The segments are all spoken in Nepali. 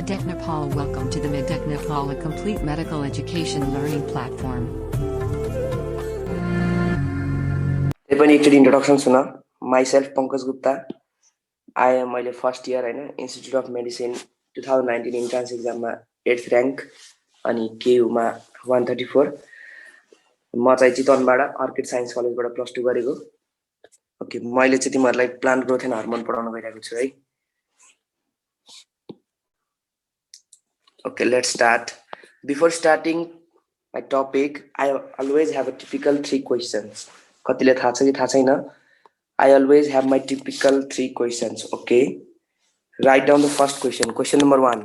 Medec Nepal. Welcome to the Medec Nepal, a complete medical education learning platform. Introduction suna. Myself Pankaj Gupta. I am my first year in Institute of Medicine 2019 entrance exam ma 8th rank अनि KU मा 134. म चाहिँ चितवनबाट अर्किड साइन्स कलेजबाट +2 गरेको. ओके, मैले चाहिँ तिमीहरुलाई प्लान्ट ग्रोथ एन्ड हार्मोन पढाउन गइरहेको छु है. Okay, let's start. Before starting my topic, I always have a typical 3 questions. कतिले थाहा छ कि थाहा छैन? I always have my typical 3 questions. Okay, write down the first question. Question number 1.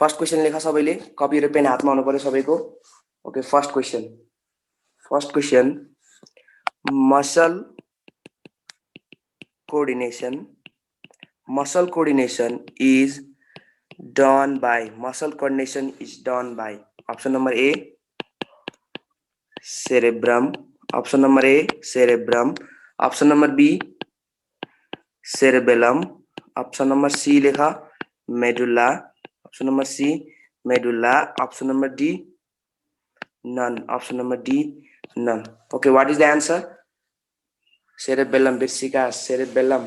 First question लेखा सबैले, कपी र पेन हातमा हुनु पर्यो सबैको. Okay, first question. First question, muscle coordination is done by option number A, cerebrum. Option number A, cerebrum. Option number B, cerebellum. Option number C lekha medulla. Option number C, medulla. Option number D, none. Option number D, none. Okay, what is the answer? Cerebellum. Birsika, cerebellum.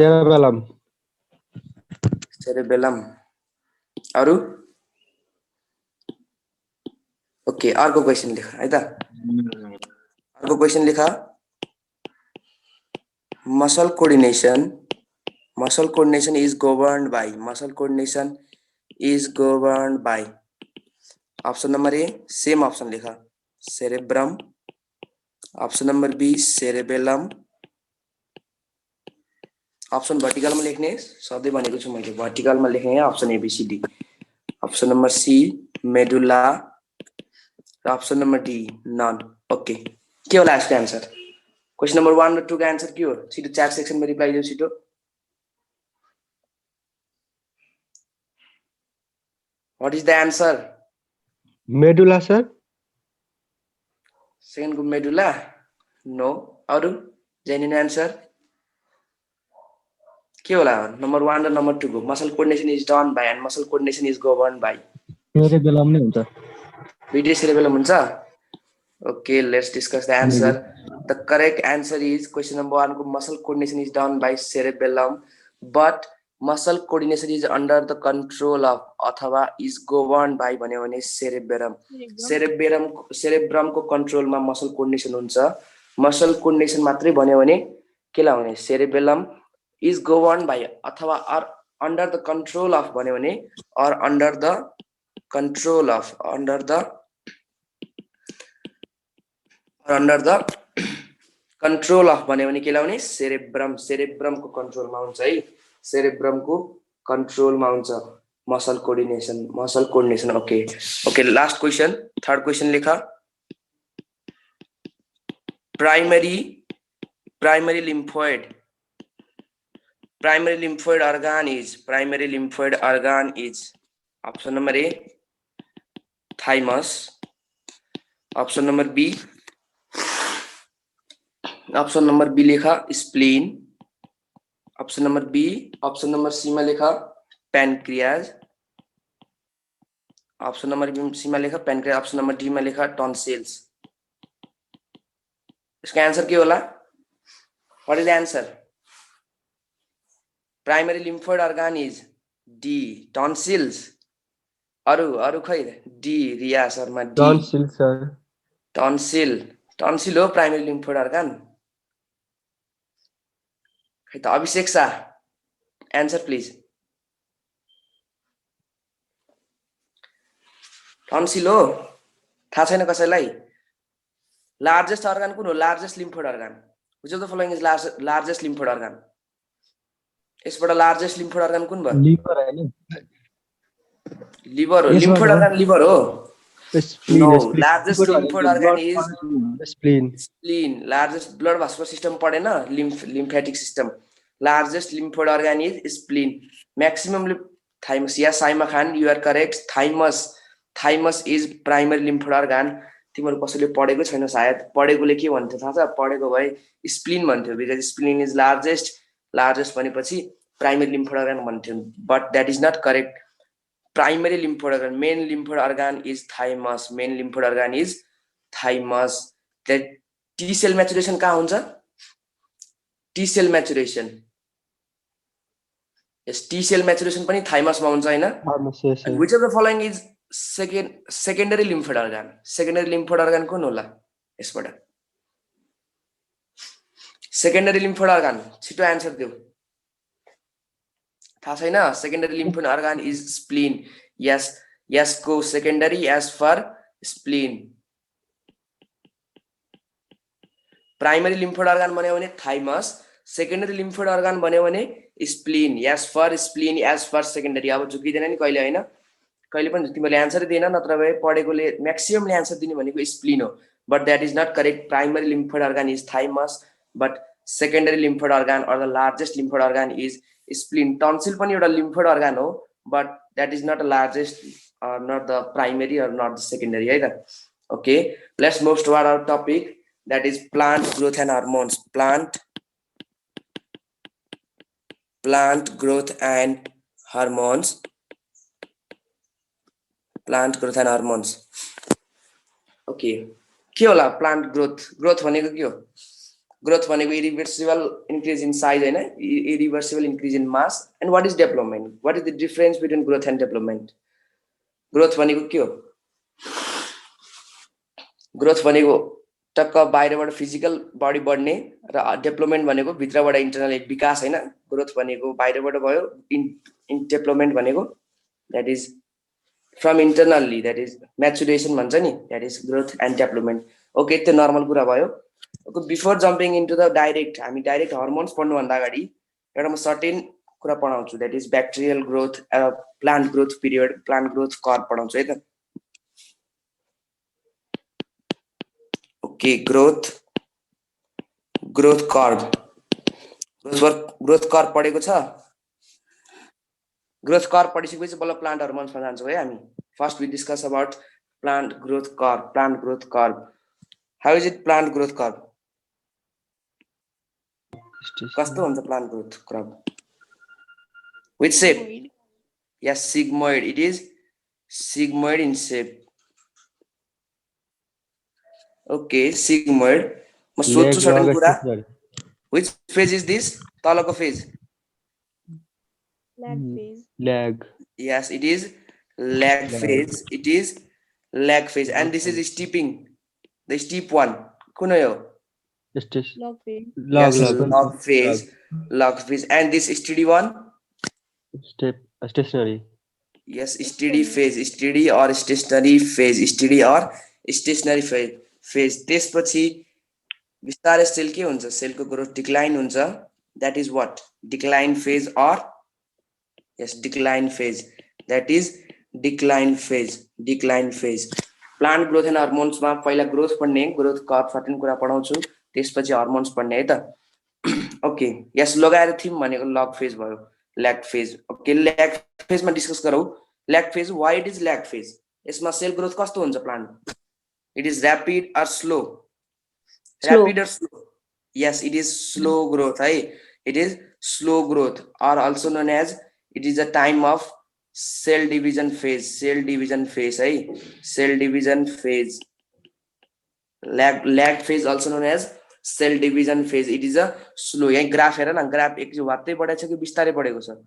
Cerebellum. Aru? Okay, अर्को क्वेशन लेखा है त. अर्को क्वेशन लेखा. Muscle coordination is governed by option number A, same option लेखा cerebrum. Option number B, cerebellum. Option vertical में लेख्ने सधैं भनेको छु मैले, vertical में लेख्ने option A B C D. Option number C, medulla. Option number D, none. Okay, के होला यसको आन्सर? Question number 1 र 2 को आन्सर के हो? छिटो chat section में रिप्लाई दियो छिटो. What is the answer? Medulla sir. Second को medulla? No. अरु genuine answer? के होला? Number 1 र number 2 को muscle coordination is done by and muscle coordination is governed by. Cerebellum नै हुन्छ. Video cerebellum huncha. Okay, let's discuss the answer. The correct answer is question number 1 ko muscle coordination is done by cerebellum, but muscle coordination is under the control of अथवा is governed by भन्यो भने cerebellum. Cerebrum को control मा muscle coordination हुन्छ. Muscle coordination मात्रै भन्यो भने के ला भने cerebellum is governed by अथवा are under the control of भन्यो भने or under the control of control of भन्यो भने के लाउने cerebrum को control मा हुन्छ है. cerebrum को control मा हुन्छ muscle coordination. Okay, last question, third question लेखा. primary lymphoid organ is option number A, thymus. Option number B लेखा spleen. Option number C में लेखा pancreas. Option number C में लेखा pancreas. Option number D में लेखा tonsils. इसका आंसर क्या होला? What is the answer? Primary lymphoid organ is D, tonsils. अरु खै D, Riya Sharma D. Tonsil sir. Tonsil हो प्राइमरी लिम्फोइड अर्गान. खै त Abhishek Shah, answer please. Tonsil हो? थाहा छैन कसैलाई? लार्जेस्ट अर्गान कुन हो? Largest lymphoid organ. Which of the following is largest lymphoid organ? यसबाट लार्जेस्ट लिम्फोइड अर्गान कुन भयो? लिभर हैन? लिभर हो. लिम्फोइड अर्गान लिभर हो? No, largest lymphoid organ is spleen. Largest blood vascular system पढेन, lymphatic system. Largest lymphoid organ is spleen. Maximum thymus. Yes, Saima Khan, you are correct. Thymus is primary lymphoid organ. तिम्रो कसैले पढेको छैन सायद. पढेकोले के भन्थ्यो थाहा छ? पढेको भए spleen भन्थ्यो because spleen is largest largest भनेपछि प्राइमरी लिम्फोइड अर्गान भन्थ्यौँ, but that is not correct. Primary lymphoid organ, main lymphoid organ is thymus. Main lymphoid organ is thymus. T cell maturation कहाँ हुन्छ? T cell maturation, yes T cell maturation पनि थाइमसमा हुन्छ हैन? Yes. Which of the following is secondary lymphoid organ? Secondary lymphoid organ कुन होला यसबाट? Secondary lymphoid organ छिटो आन्सर देऊ. थाहा छैन? Secondary lymphoid organ is spleen. Yes को secondary as for spleen. Primary lymphoid organ भन्यो भने थाइमस, secondary lymphoid organ भन्यो भने spleen. Yes for spleen, as for secondary. अब झुकिदैन नि कहिले हैन? कहिले पनि तिमीले आन्सर दिएन, नत्र भए पढेकोले म्याक्सिममले आन्सर दिने भनेको स्प्लिन हो, but that is not correct. Primary lymphoid organ is thymus, but secondary lymphoid organ or the largest lymphoid organ is spleen. Tonsil पनि एउटा लिम्फोइड अर्गान हो, but that is not the largest, not the primary or not the secondary है त. Okay, let's move to our topic, that is plant growth and hormones. Plant growth and hormones. Plant growth and hormones. Okay, के होला प्लान्ट ग्रोथ? ग्रोथ भनेको के हो? ग्रोथ भनेको इरिभर्सिबल इन्क्रिज इन साइज हैन, irreversible increase in mass. And what is development? What is the difference between growth and development? Growth भनेको के हो? ग्रोथ भनेको टक्क बाहिरबाट फिजिकल बडी बढ्ने, र डेभलपमेन्ट भनेको भित्रबाट इन्टरनल एक विकास हैन. ग्रोथ भनेको बाहिरबाट भयो, इन डेभलपमेन्ट भनेको that is from internally, that is maturation भन्छ नि, that is growth and development. Okay, त्यो नर्मल कुरा भयो. Okay, before jumping into the direct, हामी डाइरेक्ट हर्मोन्स पढ्नु भन्दा अगाडि एउटा म सर्टेन कुरा पढाउँछु, that is bacterial growth, plant growth period, plant growth curve पढाउँछु है त. Okay, growth curve. growth curve पढेको छ? ग्रोथ कर्व पढिसकेपछि बल्ल प्लान्ट हर्मोन्समा जान्छौँ है हामी. First we discuss about plant growth curve. Plant growth curve, how is it plant growth curve? कस्तो हुन्छ plant growth curve? With shape? Yes, sigmoid. It is sigmoid in shape. Okay, sigmoid. म सोध्छु सर्टेन कुरा. Which phase is this? तलको phase? Lag. Yes, it is lag phase. It is lag phase, and this is steeping. The steep one. Kuno yo? Log phase. Log phase. And this steady one? Stationary. Yes, steady phase. Steady or stationary phase. Steady or stationary phase. त्यसपछि बिस्तारै सेल के हुन्छ? सेलको ग्रोथ डिक्लाइन हुन्छ. That is what? Decline phase or yes, decline phase. That is decline phase. Plant growth and hormones मा पहिला ग्रोथ पढ्ने, ग्रोथ कर्व सर्टेन कुरा पढाउँछु, त्यसपछि हर्मोन्स पढ्ने है त. ओके, यस, लगाएर थिम भनेको लग फेज भयो, ल्याग फेज. ओके, ल्याग फेजमा डिस्कस गरौँ. Lag phase, why it is lag phase? यसमा सेल ग्रोथ कस्तो हुन्छ plant? It is rapid or slow? Rapid or slow? Yes, it is slow growth है. It is slow growth, or also known as it is a time of cell division phase. है, cell division phase. lag phase also known as cell division phase. It is a slow. यहाँ ग्राफ हेर न, ग्राफ एक वात्तै बढेको छ कि बिस्तारै बढेको छ?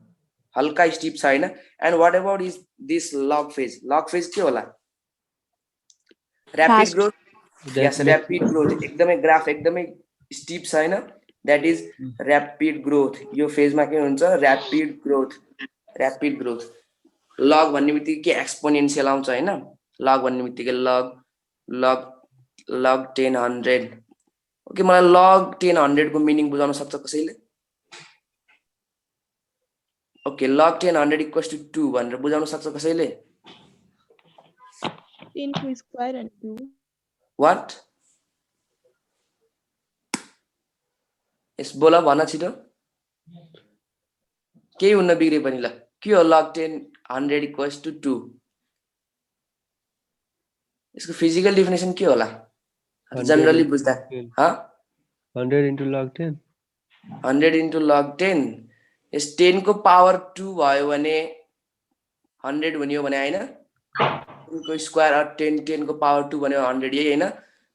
हल्का स्टिप छ हैन. And what about is this log phase? Log phase के होला? Rapid growth. Yes, rapid growth. एकदमै ग्राफ एकदमै स्टिप छ हैन, that is rapid growth. यो फेजमा के हुन्छ? Rapid growth. लग भन्ने बित्तिकै के एक्सपोनेन्शियल आउँछ हैन? लग भन्ने बित्तिकै लग 10 100. ओके, मलाई लग 10 100 को मिनिङ बुझाउन सक्छ कसैले? ओके, लग 10 100 इक्वल्स टु 2 भनेर बुझाउन सक्छ कसैले? 10 को स्क्वायर and 2. What? यस, बोला भन छिटो. केही हुन्न बिग्रे पनि. ल, के हो लग 10 100 इक्वल्स टु 2? यसको फिजिकल डेफिनेसन के होला जनरली बुझ्दा? 100 into log 10. 100 into log 10 यस 10 को पावर 2 भयो भने 100 बन्यो भने हैन 10 को स्क्वायर और 10 को पावर 2 बन्यो 100 यही हैन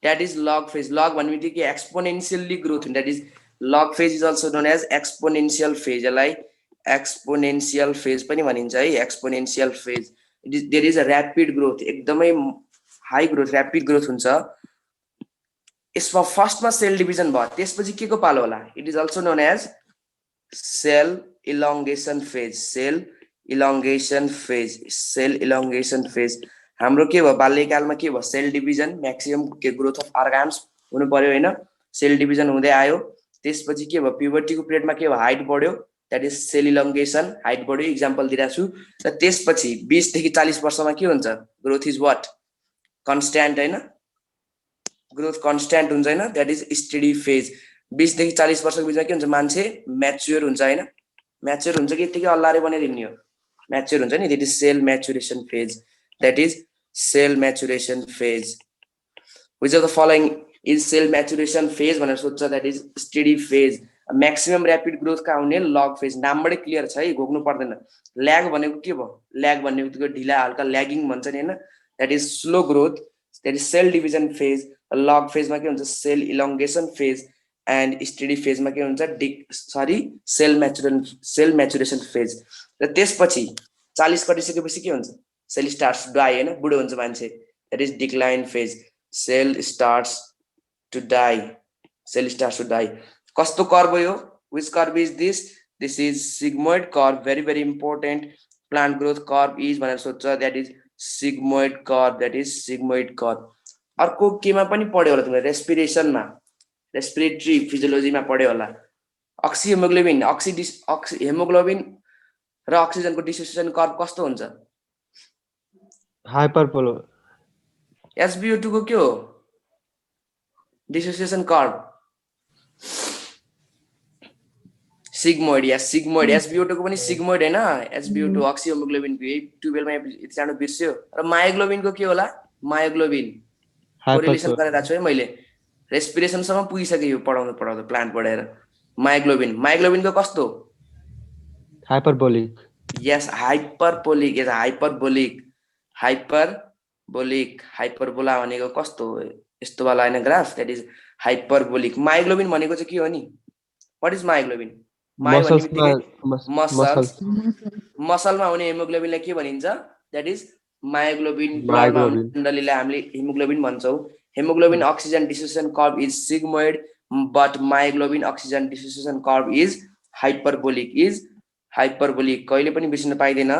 that is log phase log भन्ने बित्तिकै exponentially growth हुन्छ that is log phase is also known as exponential phase यसलाई exponential phase पनि भनिन्छ है exponential phase there is a rapid growth एकदमै high growth rapid growth हुन्छ यसमा फर्स्टमा सेल डिभिजन भयो त्यसपछि के को पालो होला it is also known as cell elongation phase cell elongation phase हाम्रो के भयो बाल्यकालमा के भयो सेल डिभिजन म्याक्सिमम के ग्रोथ अफ अर्गान्स हुनु पर्यो हैन सेल डिभिजन हुँदै आयो त्यसपछि के भयो प्युबर्टीको पिरियडमा के भयो हाइट बढ्यो that is cell elongation height बढ्यो एक्जाम्पल दिइराछु र त्यसपछि 20 देखि 40 वर्षमा के हुन्छ ग्रोथ इज व्हाट कन्स्ट्यान्ट हैन ग्रोथ कन्स्ट्यान्ट हुन्छ हैन दैट इज स्टेडी फेज 20 देखि 40 वर्षको बिचमा के हुन्छ मान्छे म्याच्योर हुन्छ हैन म्याच्योर हुन्छ कि यतिकै अल्लारे बनिदिने हो म्याच्योर हुन्छ नि that is cell maturation phase that is cell maturation phase which of the following is cell maturation phase भनेर सोध्छ that is steady phase maximum rapid growth का हुने लग फेज नामबाटै क्लियर छ है घोक्नु पर्दैन ल्याग भनेको के भयो ल्याग भन्ने बित्तिकै ढिला हल्का ल्यागिङ भन्छ नि हैन that is slow growth that is cell division phase log फेजमा के हुन्छ cell elongation phase and steady फेजमा के हुन्छ सेल म्याचुरेसन फेज र त्यसपछि 40 कटिसकेपछि के हुन्छ सेल स्टार्ट्स टु डाई हैन बुढो हुन्छ मान्छे that is decline phase cell starts to die कस्तो कर्व यो which curve is this is sigmoid curve very important plant growth curve is भनेर सोध्छ दैट इज सिग्मोइड कर्व अर्को केमा पनि पढ्यो होला तिमीले रेस्पिरेसनमा रेस्पिरेटरी फिजियोलोजीमा पढ्यो होला अक्सिहेमोग्लोबिन हेमोग्लोबिन र अक्सिजनको डिसोसिएसन कर्व कस्तो हुन्छ हाइपरपोलो SbO2 को के हो डिसोसिएसन कर्व सिग्मोइड SbO2 को पनि सिग्मोइड हैन SbO2 अक्सिहेमोग्लोबिन को 12 मा यति जानो बिर्स्यो र मायोग्लोबिन को के होला मायोग्लोबिन कोरिलेसन गरेर छु है मैले रेस्पिरेसन सम्म पुगिसके यो पढाउँदा प्लान्ट पढेर मायोग्लोबिन को कस्तो हाइपरबोलिक यस हाइपरबोला भनेको कस्तो यस्तो वाला हैन graph that is hyperbolic myoglobin भनेको चाहिँ के हो नि व्हाट इज मायोग्लोबिन मसलमा हुने हेमोग्लोबिनलाई के भनिन्छ दैट इज मायोग्लोबिन ब्लडमा मण्डलीलाई हामीले हेमोग्लोबिन भन्छौं haemoglobin oxygen dissociation curve is sigmoid but myoglobin oxygen dissociation curve is hyperbolic कहिले पनि बिर्सिन पाइदैन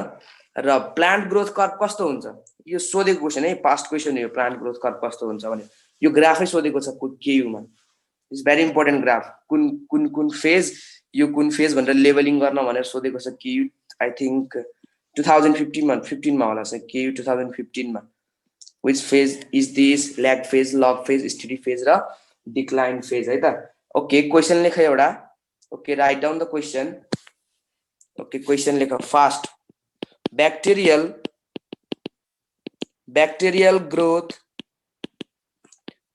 र प्लान्ट ग्रोथ कर्व कस्तो हुन्छ यो सोधेको क्वेशन है पास्ट क्वेशन हो प्लान्ट ग्रोथ कर्व कस्तो हुन्छ भने यो ग्राफै सोधेको छ केयुमा इज भेरी इम्पोर्टेन्ट ग्राफ कुन फेज यो कुन फेज भनेर लेभलिङ गर्न भनेर सोधेको छ केयु आई थिंक 2015 मा होला सर केयु 2015 मा which phase is this lag phase log phase steady phase र decline phase है त ओके क्वेशन लेख एउटा okay write down the question okay question लेख fast bacterial growth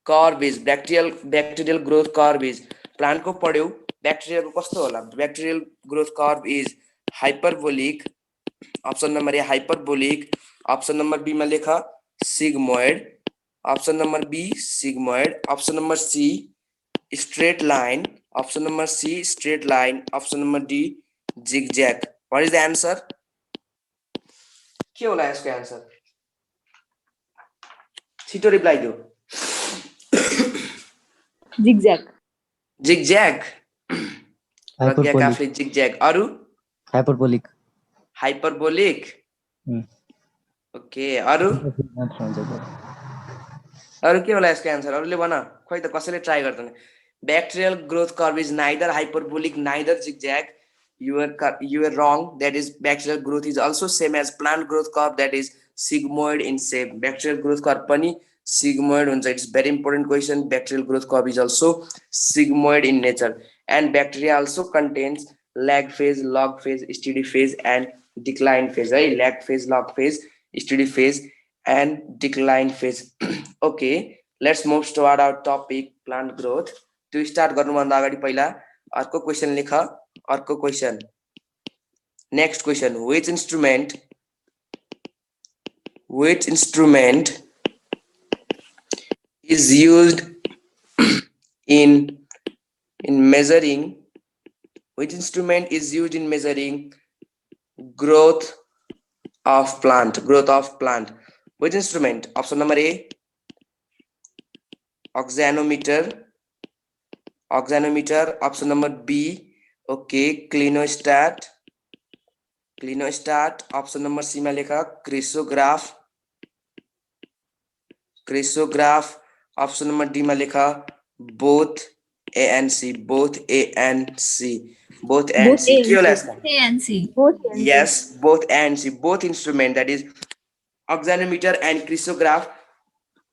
curve is bacterial growth curve is plant को पढ्यौ ब्याक्टेरिया को कस्तो होला bacterial growth curve is hyperbolic option number A hyperbolic option number B में लेखा sigmoid option number B sigmoid option number C straight line option number C straight line option number D zigzag what is the answer के होला यसको आन्सर छिटो रिप्लाई दियो zigzag हाइपरबोलिक zigzag अरु हाइपरबोलिक ओके अरु के होला यसको आन्सर अरुले भन खोइ त कसैले ट्राई गर्दैन bacterial growth curve is neither hyperbolic neither zigzag you are wrong that is bacterial growth is also same as plant growth curve that is sigmoid in shape bacterial growth curve pani sigmoid huncha it's very important question bacterial growth curve is also sigmoid in nature and bacteria also contains lag phase log phase steady phase and decline phase right lag phase log phase steady phase and decline phase okay let's move toward our topic plant growth to start गर्नु भन्दा अगाडि पहिला अर्को क्वेशन लेख अर्को question next question which instrument is used in measuring growth of plant which instrument option number A oxynometer option number B okay clinostat option number C में लेखा crisograph option number D में लेखा both A and C के होला यसमा A and C. yes both A and C both instrument that is oxynometer and crisograph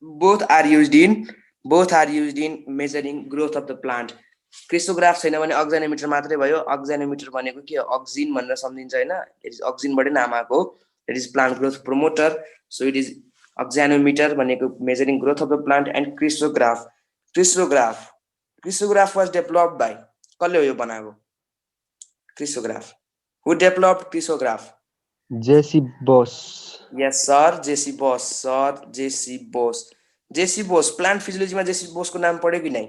both are used in measuring growth of the plant क्रिस्टोग्राफ छैन भने अक्जानोमिटर मात्रै भयो अक्जानोमिटर भनेको के अक्जिन भनेर सम्झिन्छ हैन इट इज अक्जिनबाट नाम आको it is plant growth promoter so it is auxanometer भनेको measuring growth of the plant and crescograph was developed by कसले हो यो बनाएको crescograph who developed crescograph J.C. Bose. Yes sir JC Bose plant फिजियोलोजीमा जेसी बोसको नाम पढ्यो कि नै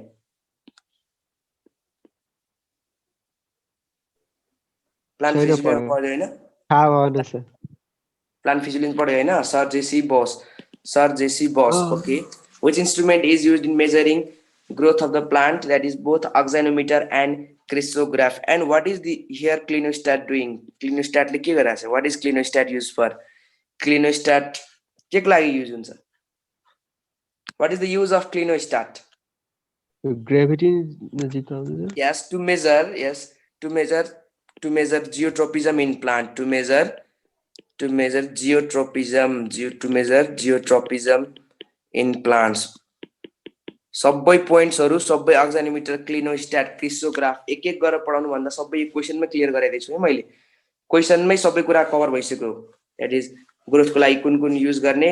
प्लान्ट फिजियोलोजी पढ्यो हैन प्लान्ट फिजियोलोजी पढ्यो हैन sir JC Bose okay which instrument is used in measuring growth of the plant that is both oxynometer and crystograph and what is the here clinostat doing clinostat ले के गरिरहेछ what is clinostat used for clinostat के को लागि युज हुन्छ what is the use of clinostat Gravity. yes to measure geotropism in plant to measure geotropism in plants सबै पोइन्ट्सहरु सबै अक्जानोमिटर क्लिनोस्ट्याट क्रिस्टोग्राफ एक गरेर पढाउनु भन्दा सबै क्वेशनमै क्लियर गराइदिएको छु है मैले क्वेशनमै सबै कुरा कभर भइसक्यो दैट इज ग्रोथको लागि कुन युज गर्ने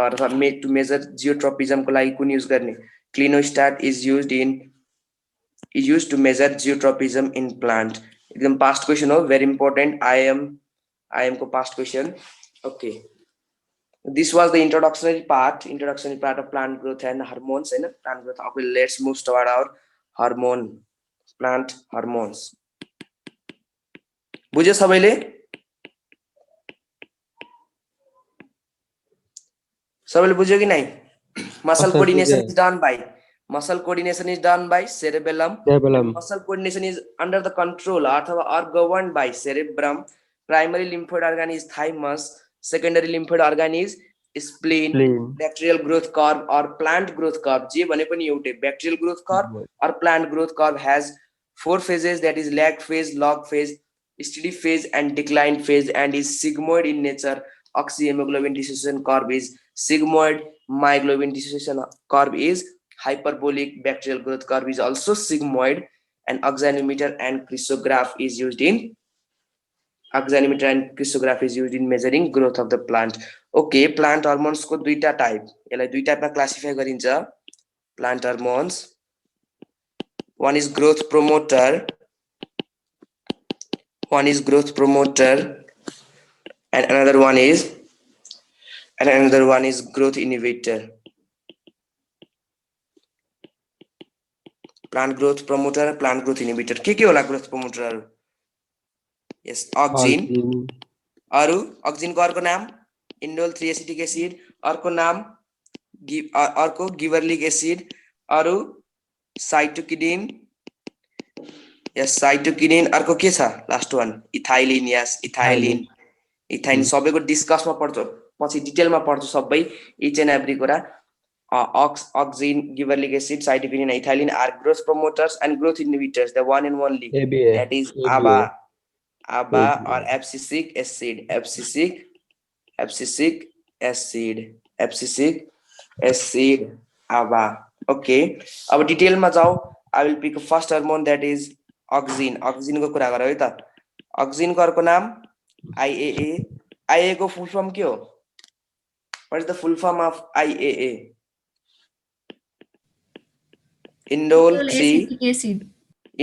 अथवा मेड टु मेजर जियोट्रोपिजमको लागि कुन युज गर्ने clinostat is used to measure geotropism in plant एकदम पास्ट क्वेशन हो very important I am को past question okay this was the introductory part of plant growth and hormones हैन plant growth okay let's move toward our plant hormones बुझ्यो सबैले बुझ्यो कि नै muscle coordination is done by cerebellum. Muscle coordination is under the control or governed by cerebrum. Primary lymphoid organ is thymus. Secondary lymphoid organ is spleen. Bacterial growth curve or plant growth curve. जे भने पनि एउटै bacterial growth curve or plant growth curve has 4 phases that is lag phase, log phase, steady phase and decline phase and is sigmoid in nature. Oxyhemoglobin dissociation curve is sigmoid. Myoglobin dissociation curve is hyperbolic. Bacterial growth curve is also sigmoid and oxynometer and crystograph is used in measuring growth of the plant. Okay, plant hormones को दुईटा टाइप यसलाई दुई टाइपमा क्लासिफाई गरिन्छ plant hormones one is growth promoter and another one is growth inhibitor. Plant growth promoter, plant growth inhibitor. के होला growth promoter? Yes, auxin. अरु auxin को अर्को नाम indole 3-acetic acid, अर्को नाम अर्को गिबरलिक एसिड, अरु साइटोकिनिन. Yes, साइटोकिनिन अर्को के छ last one ethylene. Yes, ethylene सबैको डिस्कसमा पढ्छ पछि डिटेलमा पढ्छु सबै इच एन्ड एभ्री कुरा. Auxin, giberlic acid, cytokinin, ethylene are growth promoters and growth inhibitors. The one and only that is ABA or abscisic acid, ABA. Okay. अब डिटेल मा जाऊ. I will pick a first hormone that is auxin. Auxin को कुरा गरौ है त. Auxin को अर्को नाम IAA. IAA को फुल फर्म के हो? What is the full form of IAA? Indole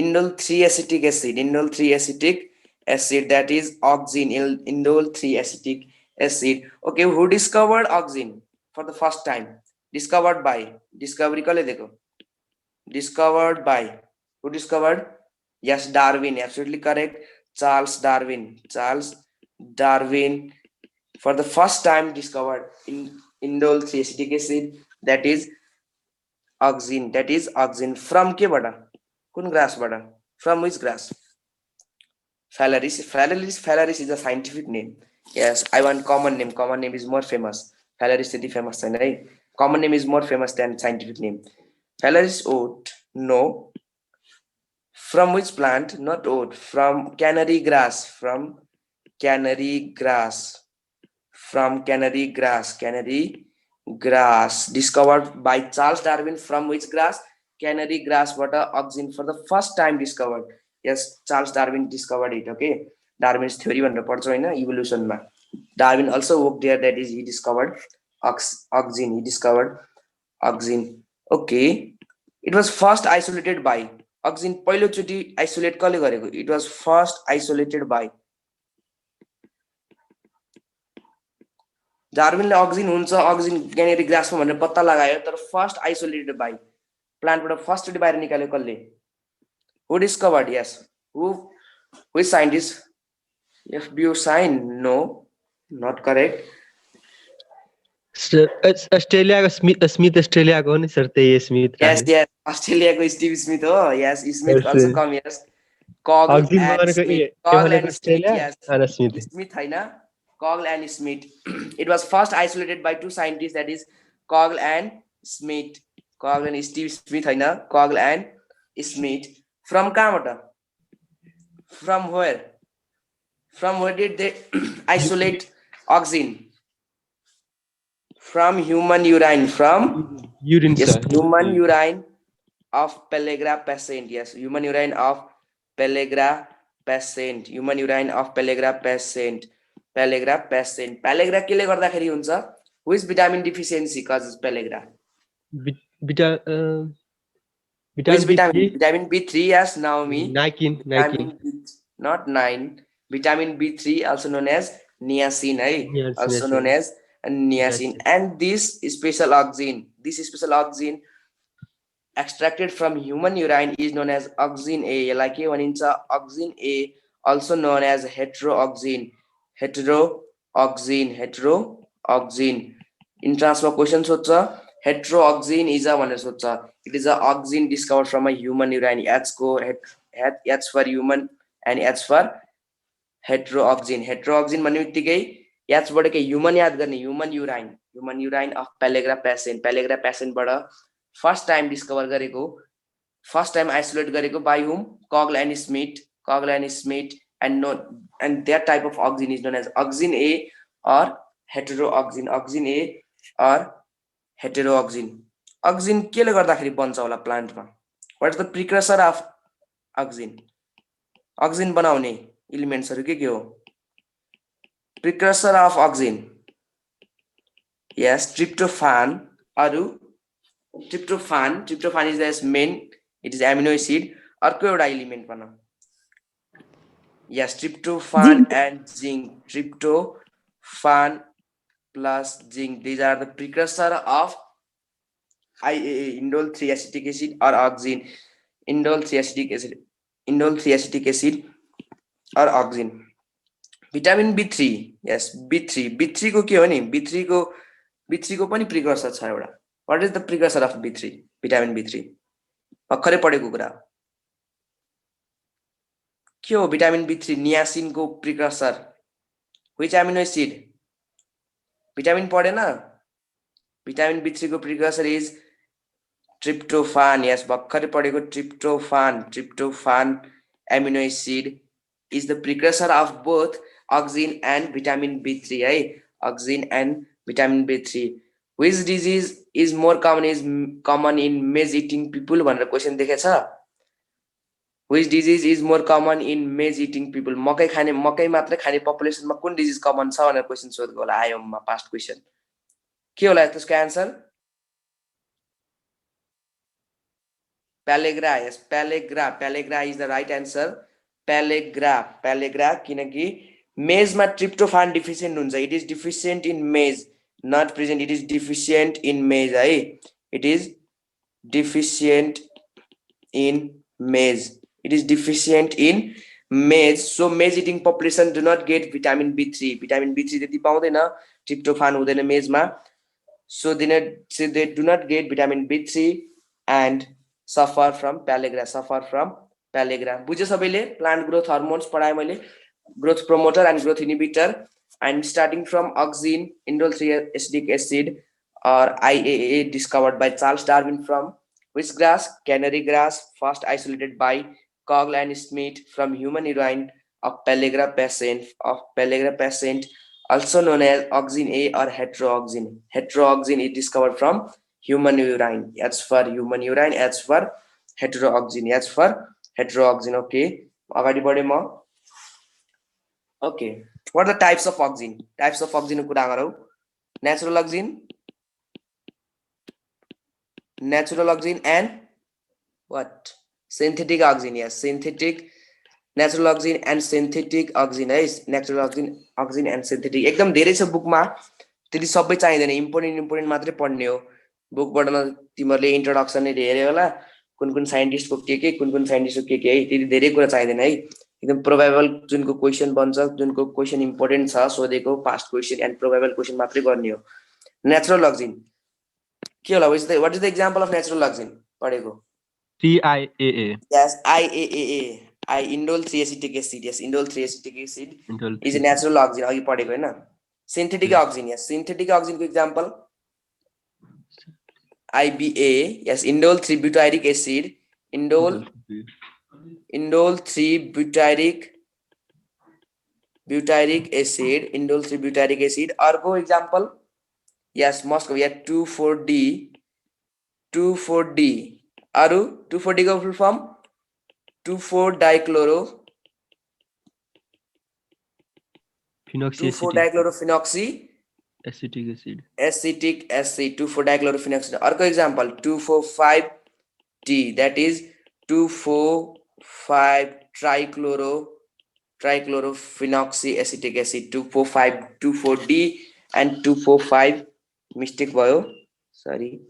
Indole 3 acetic acid. Indole 3 acetic acid, that is oxine. Indole 3 acetic acid. Okay, who discovered oxine for the first time? Discovered by. Discovery kale dekho. Discovered by. Who discovered? Yes, Darwin. Absolutely correct. Charles Darwin. Charles Darwin for the first time discovered in indole 3 acetic acid, that is oxine. That is oxine from ke bada? Kun grass bada? From which grass? Phalaris. Phalaris is a scientific name. Yes, I want common name. Common name is more famous. Phalaris is the famous name, right? Common name is more famous than scientific name. Phalaris oat. No. From which plant? Not oat. From canary grass. From canary grass. From canary grass. Canary grass. Discovered by Charles Darwin. From which grass? Canary grass. What a oxine for the first time discovered. Yes, Charles Darwin discovered it. Okay. Darwin's theory भनेर पढ्छ हैन evolution मा. Darwin also worked there, that is he discovered oxine. He discovered oxine. Okay. It was first isolated by oxine पहिलो चोटी isolate कसले गरेको? It was first isolated by डार्विनले अक्सिन हुन्छ अक्सिन क्यानेरी ग्रासमा भनेर पत्ता लगायो तर फर्स्ट आइसोलेटेड बाइ प्लान्टबाट फर्स्ट चोटी बाहिर निकाल्यो कसले? Who discovered? Yes, who scientist? एफबीओ साइन? No, not correct. अस्ट्रेलियाको स्मिथ अस्ट्रेलियाको हो नि सर, त्यही स्मिथ. यस यस, अस्ट्रेलियाको स्टिभ स्मिथ हो. Yes, Smith also come. Yes, Kogl and Smith. Kogl and Smith. Yes, Smith हैन, Cogle and Smith. It was first isolated by two scientists, that is Cogle and Smith. Cogle and Steve Smith हैन, Cogle and Smith. From कहाँबाट? From where? From where did they isolate oxine? From human urine. From urine. Yes, sir. Human urine of Pellegra patient. Yes, human urine of Pellegra patient. Human urine of Pellegra patient. Pellegra patient. Pellegra केले गर्दाखेरि हुन्छ? Which vitamin deficiency causes Pellegra? Vitamin B3. Vitamin B3. Yes, Naomi. Niacin. Not 9. Vitamin B3, also known as niacin, also known as niacin. And this special oxine extracted from human urine is known as oxine A. Like oxine A, also known as heterooxine. Heterooxine. In transfer question socha, heterooxine is a one socha. It is a oxine discovered from a human urine. H for human and H for heterooxine. Heterooxine भन्ने बित्तिकै H बाट के human याद गर्ने, human urine of Pellegra patient. Pellegra patient बाट first time discover गरेको, first time isolate गरेको by whom? Cogle and Smith. And that type of oxine is known as oxine A or heterooxine. Oxine A or heterooxine. Oxine केले गर्दाखेरि बन्छ होला प्लान्टमा? What is the precursor of oxine? Oxine बनाउने एलिमेन्ट्सहरु के हो? Precursor of oxine. Yes, tryptophan. अरु tryptophan is the main, it is amino acid. अर्को एउटा एलिमेन्ट भन. Yes, tryptophan and zinc. Tryptophan plus zinc. These are the precursor of indole 3 acetic acid or oxine. Indole 3 acetic acid or oxine. Vitamin B3. Yes, B3 को के हो नि? B3 को पनि precursor छ एउटा. What is the precursor of B3? Vitamin B3. भर्खरै पढेको कुरा. के हो vitamin B3? niacin को precursor. Which amino acid? Vitamin पढेन? Vitamin B3 को precursor is tryptophan. Yes, भर्खरै पढेको tryptophan amino acid is the precursor of both oxine and vitamin B3. Oxine and vitamin B3. Which disease is more common in maize eating people? भनेर question देखेछ. Which disease is more common in maize eating people? मकै मात्र खाने पपुलेसनमा कुन डिजिज कमन छ भनेर क्वेशन सोधेको होला आयोममा पास्ट क्वेशन. के होला त्यसको answer? Pellagra, yes, Pellagra is the right answer. Pellagra किनकि मेजमा tryptophan deficient हुन्छ. It is deficient in maize, not present. It is deficient in maize है. It is deficient in maize. It is deficient in maize. So maize eating population do not get vitamin B3. Vitamin B3 त्यति पाउँदैन, tryptophan हुँदैन मेजमा. So they do not get vitamin B3 and suffer from pellagra. बुझ्यो सबैले? Plant growth hormones पढाए मैले, growth promoter and growth inhibitor, and starting from auxin, indole 3-acetic acid or IAA, discovered by Charles Darwin from which grass? Canary grass, first isolated by Cogle and Smith from human urine of pellagra patient, also known as auxin A or heteroauxin. Heteroauxin is discovered from human urine. As for human urine, as for heteroauxin, okay. अगाडि बढे म. Okay, what are the types of auxin? Types of auxin कुरा गरौ. Natural auxin and what? Synthetic auxin. Yes, synthetic, natural auxin and synthetic auxin है. Natural auxin and synthetic एकदम धेरै छ बुकमा, त्यति सबै चाहिदैन, इम्पोर्टेन्ट मात्रै पढ्ने हो. बुकबाट तिमीहरुले इन्ट्रोडक्सन नै हेर्यो होला, कुन साइन्टिस्टको के कुन साइन्टिस्टको के है, त्यति धेरै कुरा चाहिदैन है. एकदम प्रोबेबल जुनको क्वेशन बन्छ, जुनको क्वेशन इम्पोर्टेन्ट छ सोधेको, past question and probable question मात्रै गर्ने हो. नेचुरल auxin के होला? What is the example of natural auxin? पढेको CIAA. Yes, IAAA, indole 3-acetic acid. Yes, indole 3-acetic acid is a natural auxin. अघि पढेको हैन. Synthetic auxin. Yes, synthetic auxin को example IBA. Yes, indole 3-butyric acid. Indole 3-butyric acid. Indole 3-butyric acid. अर्को example, yes, must go. Yeah, 2,4-D. अरु 2,4-D को full form 2,4-dichlorophenoxy acetic acid. 2,4-dichlorophenoxy. अर्को example 2,4,5-D, that is 2,4,5-trichlorophenoxy acetic acid. 2,4,D and 2,4,5 mistake भयो, sorry,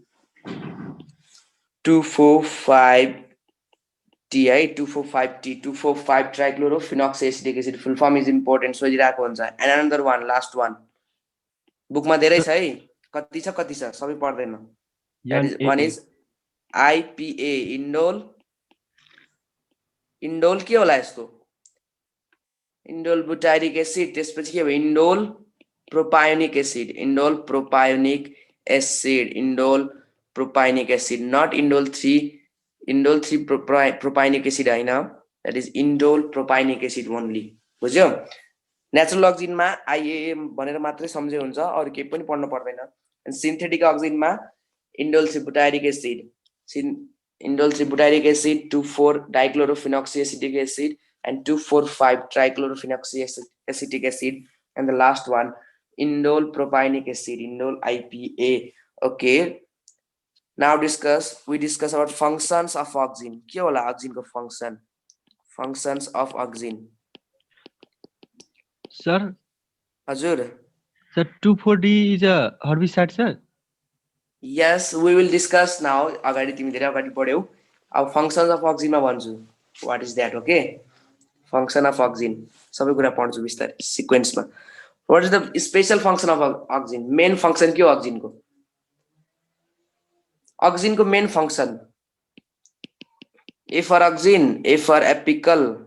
2,4,5-T है, 2,4,5-T, 2,4,5-trichlorophenoxy acetic acid. Full form is important, so जिराको हुन्छ. And another one, last one, बुकमा धेरै छ है, कति छ सबै पढ्दैन. One is IPA, indole के होला यसको? indole butyric acid. त्यसपछि के भयो? indole propionic acid, not indole 3 propionic acid हैन, that is indole propionic acid only. बुझ्यो? नेचुरल auxin मा IAA भनेर मात्रै सम्झे हुन्छ, अरु केही पनि पढ्न पर्दैन. And synthetic auxin मा indole 3-butyric acid, 2,4-dichlorophenoxy acetic acid and 2,4,5-trichlorophenoxy acetic acid, and the last one indole propionic acid, indole IPA. Okay, now we discuss about functions of auxin. के होला auxin को functions of auxin? Sir, हजुर. Sir, 2,4-D is a herbicide, sir? Yes, we will discuss now. अगाडि तिमी धेरै अगाडि पढ्यौ. अब functions of auxin मा भन्छु. What is that? Okay, function of auxin सबै कुरा पढ्छु बिस्तारै सिक्वेन्स मा. What is the special function of auxin? Main function के हो auxin को? Auxin को main function, A for auxin, A for apical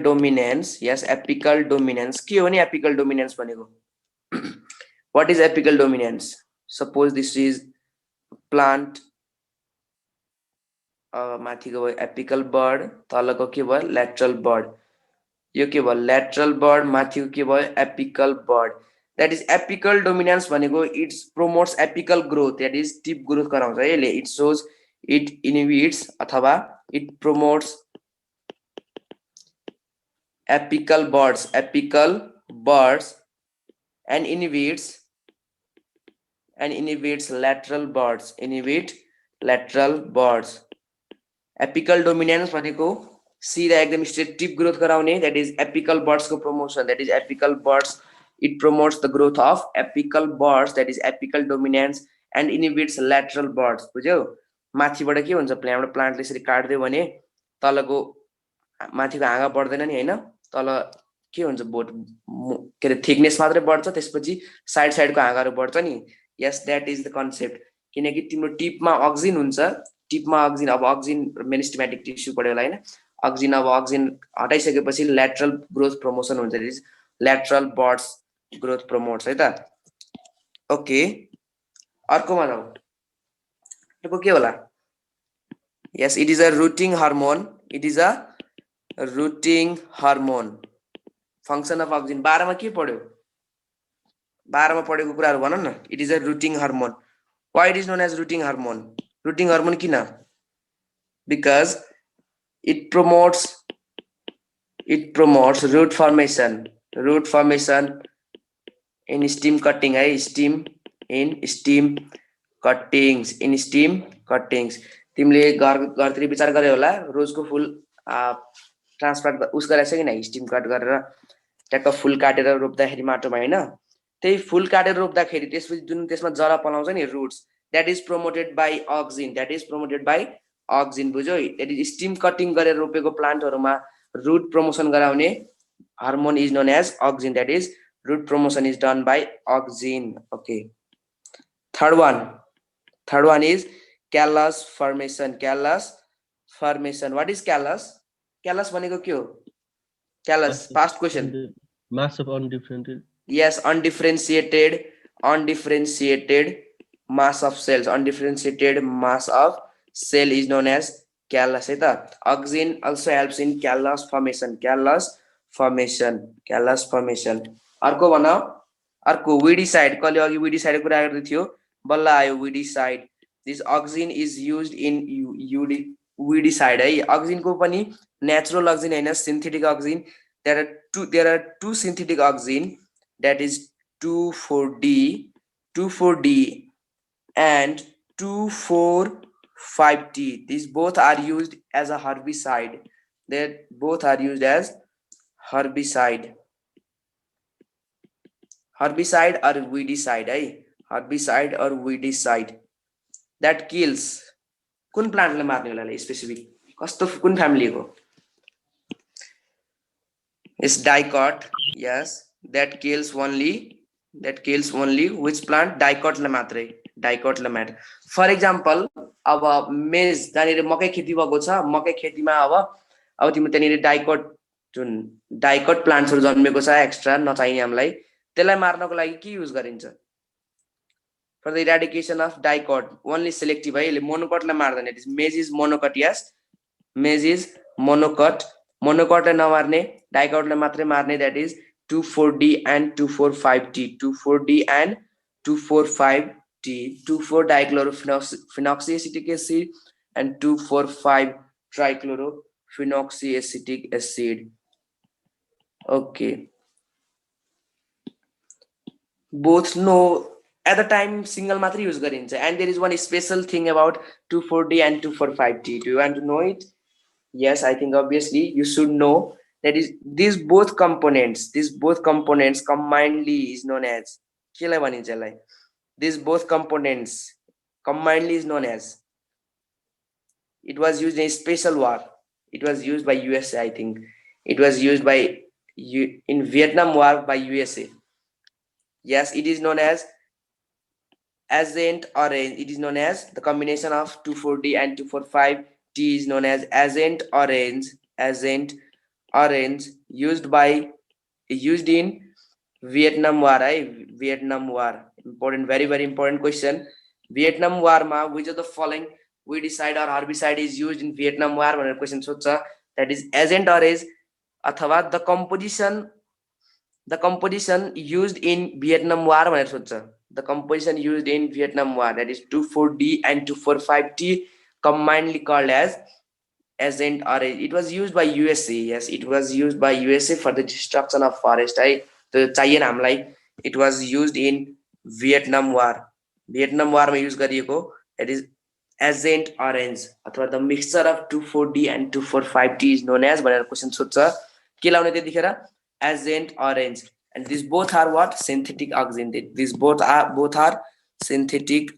dominance. Yes, apical dominance. के हो नि apical dominance भनेको? What is apical dominance? Suppose this is plant, माथिको भयो apical bud, तलको के भयो lateral bud. यो के भयो lateral bud, माथिको के भयो apical bud. That is apical dominance भनेको it promotes apical growth, that is tip growth गराउँछ यसले. It shows it inhibits अथवा it promotes apical buds and inhibits lateral buds. Apical dominance भनेको सिधा एकदम स्ट्रेट टिप ग्रोथ गराउने, दैट इज एपिकल बर्ड्स को प्रमोशन, that is apical buds, it promotes the growth of apical buds, that is apical dominance and inhibits lateral buds. बुझ्यौ? माथिबाट के हुन्छ, प्लान्टले यसरी काट्दियो भने तलको माथिको हाँगा बढ्दैन नि हैन, तल के हुन्छ बोट के अरे थिकनेस मात्रै बढ्छ, त्यसपछि साइड साइडको हाँगाहरू बढ्छ नि। यस, द्याट इज द कन्सेप्ट। किनकि तिम्रो टिपमा अक्सिन हुन्छ, टिपमा अक्सिन, अब अक्सिन मेरिस्टेमेटिक टिस्यु पढ्यो होला हैन, अक्सिन, अब अक्सिन हटाइसकेपछि ल्याटरल ग्रोथ प्रमोसन हुन्छ, it is lateral buds growth promotes है त। ओके, अर्कोमा जाऊ, अर्को के होला? Yes, it is a rooting hormone, it is a rooting hormone, function of auxin. 12 मा के पढ्यो? 12 मा पढेको कुराहरु भन न। It is a rooting hormone. Why it is known as rooting hormone? Rooting hormone किन? Because it promotes root formation in stem cutting, है, stem cuttings। तिमीले घरतिर विचार गरे होला, रोजको फुल ट्रान्सप्लान्ट उस गरेछ कि नै, स्टेम कट गरेर ट्याक्क फुल काटेर रोप्दाखेरि माटोमा हैन, त्यही फुल काटेर रोप्दाखेरि त्यसपछि जुन त्यसमा जरा पलाउँछ नि, roots, that is promoted by auxin, बुझ्यौ? दैट इज स्टेम कटिङ गरेर रोपेको प्लान्टहरुमा रुट प्रमोसन गराउने hormone is known as auxin, that is root promotion is done by auxin. Okay, third one is callus formation. What is callus? Callus भनेको के हो? Callus, past question. Mass of undifferentiated. Yes, undifferentiated mass of cells. Undifferentiated mass of cell is known as callus है त। auxin also helps in callus formation. अर्को भन, अर्को विडिसाइड। कहिले अघि विडिसाइड कुरा गर्दै थियो, बल्ल आयो weedicide. This auxin is used in weedicide है। अक्सिन को पनि नेचुरल अक्सिन हैन, synthetic auxin. There are two synthetic auxin, that is 2,4-D and 2,4,5-T. These both are used as a herbicide. They both are used as herbicide or weedicide, है, herbicide or weedicide that kills। कुन प्लान्टले मार्ने होला स्पेसिफिक, कस्तो कुन फ्यामिलीको? is dicot। yes, that kills only which plant? dicot ले मात्रै, फर एक्जाम्पल अब मेज जहाँनिर मकै खेती भएको छ, मकै खेतीमा अब तिम्रो त्यहाँनिर डाइकट प्लान्ट्सहरु जन्मेको छ एक्स्ट्रा नचाहिने हामीलाई, त्यसलाई मार्नको लागि के युज गरिन्छ? For the eradication of dicot only selective है, मोनोकटलाई मार्दैन। It is maize is monocot. Yes, maize is मोनोकटलाई नमार्ने, डाइकटलाई मात्रै मार्ने, that is 2,4-D and 2,4,5-T। 2,4-D and 2,4,5-T, 2,4-dichlorophenoxyacetic acid and 2,4,5-trichlorophenoxyacetic acid। okay, both know at the time single matri use गरिन्छ। and there is one special thing about 2,4-D and 2,4,5-T. do you want to know it? yes, I think obviously you should know that is these both components combinedly is known as, केलाई भनिन्छ यसलाई? these both components combinedly is known as, it was used in a special war, it was used by USA, I think it was used by in Vietnam War by USA. yes, it is known as Agent Orange. It is known as the combination of 2,4-D and 2,4,5-T is known as Agent Orange used in Vietnam War, Vietnam War. Important, very very important question. Vietnam War ma which of the following weedicide or herbicide is used in Vietnam War भनेर question सोध्छ। that is Agent Orange अथवा the composition used in Vietnam War भनेर सोध्छ। the composition used in Vietnam War, that is 2,4-D and 2,4,5-T combinedly called as Agent Orange. It was used by USA. yes, it was used by USA for the destruction of forest, है, त्यो चाहिएन हामीलाई। it was used in Vietnam War मा युज गरिएको, that is Agent orange अथवा the mixture of 2,4-D and 2,4,5-D is known as भनेर क्वेशन सोध्छ के लाउने त्यतिखेर agent orange and these both are what synthetic oxygen these both are synthetic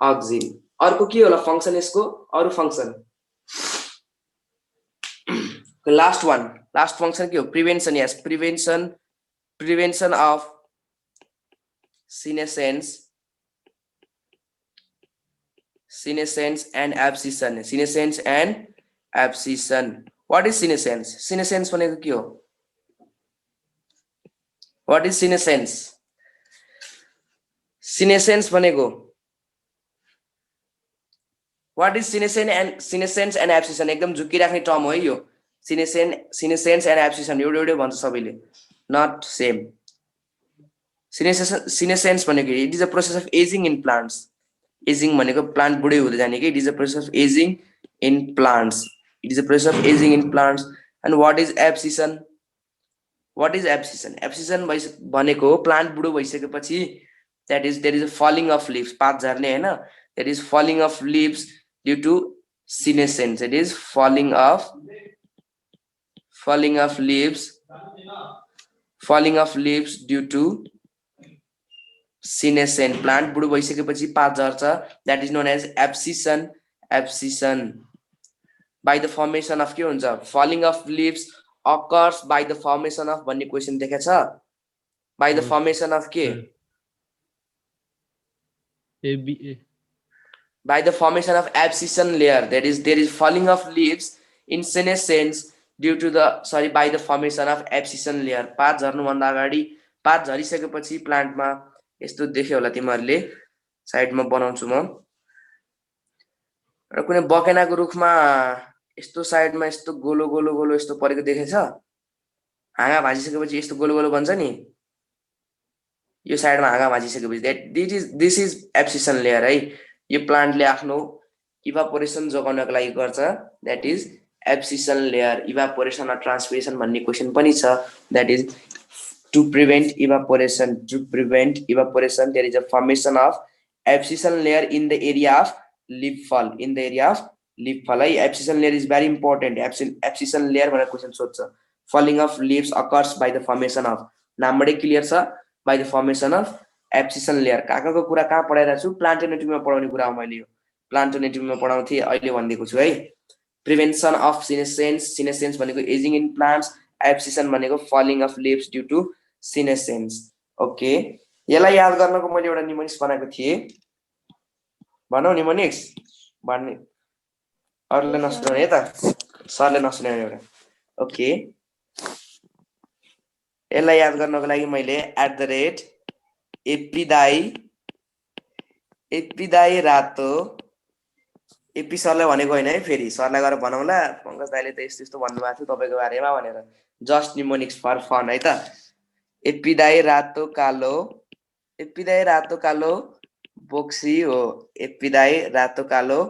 oxygen अर्को के होला फंक्सन यसको अरु फंक्सन last function के हो prevention yes prevention of senescence and abscission what is senescence भनेको के हो what is senescence भनेको what is senescence and abscission एकदम झुकिराख्ने टर्म हो यो senescence and abscission एउटै भन्छ सबैले not same senescence भनेको it is a process of aging in plants aging भनेको प्लान्ट बुढै हुँदै जाने के it is a process of aging in plants and what is abscission abscission भनेको प्लान्ट बुढो भइसकेपछि that is there is a falling of leaves पात झर्ने हैन that is falling of leaves due to senescence it is falling of leaves due to senescent plant बुढो भइसकेपछि पात झर्छ that is known as abscission by the formation of के हुन्छ falling of leaves occurs by the formation of भन्ने question देखेछ by the formation of के by the formation of abscission layer that is there is falling of leaves in senescence due to the by the formation of abscission layer पात झर्नु भन्दा अगाडि पात झरिसकेपछि प्लान्टमा यस्तो देख्यो होला तिमीहरुले साइडमा बनाउँछु म र कुनै बकेनाको रुखमा यस्तो साइडमा यस्तो गोलो गोलो गोलो यस्तो परेको देखेछ हाँगा भाजिसकेपछि यस्तो गोलो गोलो बन्छ नि यो साइडमा हाँगा भाजिसकेपछि this is abscission layer है यो प्लान्टले आफ्नो इभापोरेसन जोगाउनको लागि गर्छ that is abscission layer evaporation or transpiration भन्ने क्वेशन पनि छ that is to prevent evaporation there is a formation of abscission layer in the area of leaf fall abscission layer is very important abscission layer भनेर क्वेशन सोध्छ falling of leaves occurs by the formation of नामबाटै क्लियर छ by the formation of abscission layer काकाको कुरा कहाँ पढाइराछु प्लान्ट एनाटोमीमा पढाउने कुरा हो मैले यो प्लान्ट एनाटोमीमा पढाउँथे अहिले भन्दिएको छु है prevention of senescence भनेको aging in plants abscission भनेको falling of leaves due to senescence okay यसलाई याद गर्नको मैले एउटा निमोनिक्स बनाएको थिए भनौ निमोनिक्स भन्ने अरूले नसुनाउने है त सरले नसुनाउने एउटा ओके यसलाई याद गर्नको लागि मैले @epidae रातो एपी सरले भनेको हैन है फेरि सरलाई गएर भनौला पंकज दाइले त यस्तो यस्तो भन्नुभएको थियो तपाईको बारेमा भनेर जस्ट निमोनिक्स फर फन है त एपिदाई रातो कालो बक्सी हो एपिदाई रातो कालो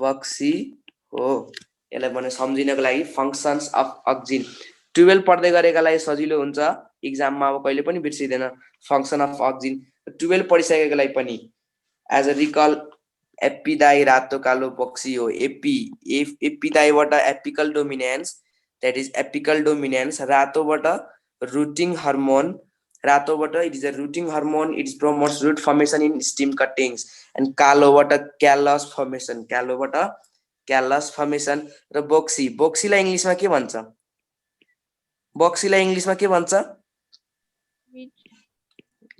बक्सी हो यसलाई भने सम्झिनको लागि फंक्शन्स अफ अक्सिजन 12 पढ्दै गरेकालाई सजिलो हुन्छ एक्जाममा अब कहिले पनि बिर्सिदैन फंक्शन अफ अक्सिजन 12 पढिसकेकालाई पनि एज अ रिकल एपिदाई रातो कालो बक्सी हो एपिदाईबाट apical dominance that is apical dominance रातोबाट रूटिङ हार्मोन रातोबाट it is a rooting hormone it promotes root formation in stem cuttings and कालोबाट क्यालस फर्मेसन र बक्सीलाई इंग्लिशमा के भन्छ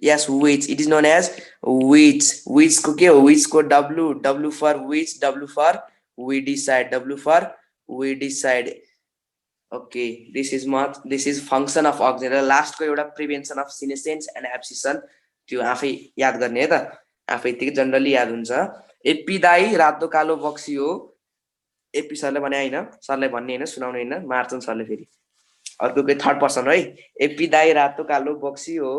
yes which it is known as which को के हो which को w for which w for we decide okay this is function of oxygen र लास्ट को एउटा prevention of senescence and abscission त्यो आफै याद गर्ने है त आफै त्यही जनरली याद हुन्छ एपिदाई रातो कालो बक्सी हो एपी सरले भने हैन सरले भन्ने हैन सुनाउने हैन मार्छन् सरले फेरि अर्को के थर्ड पर्सन है एपिदाई रातो कालो बक्सी हो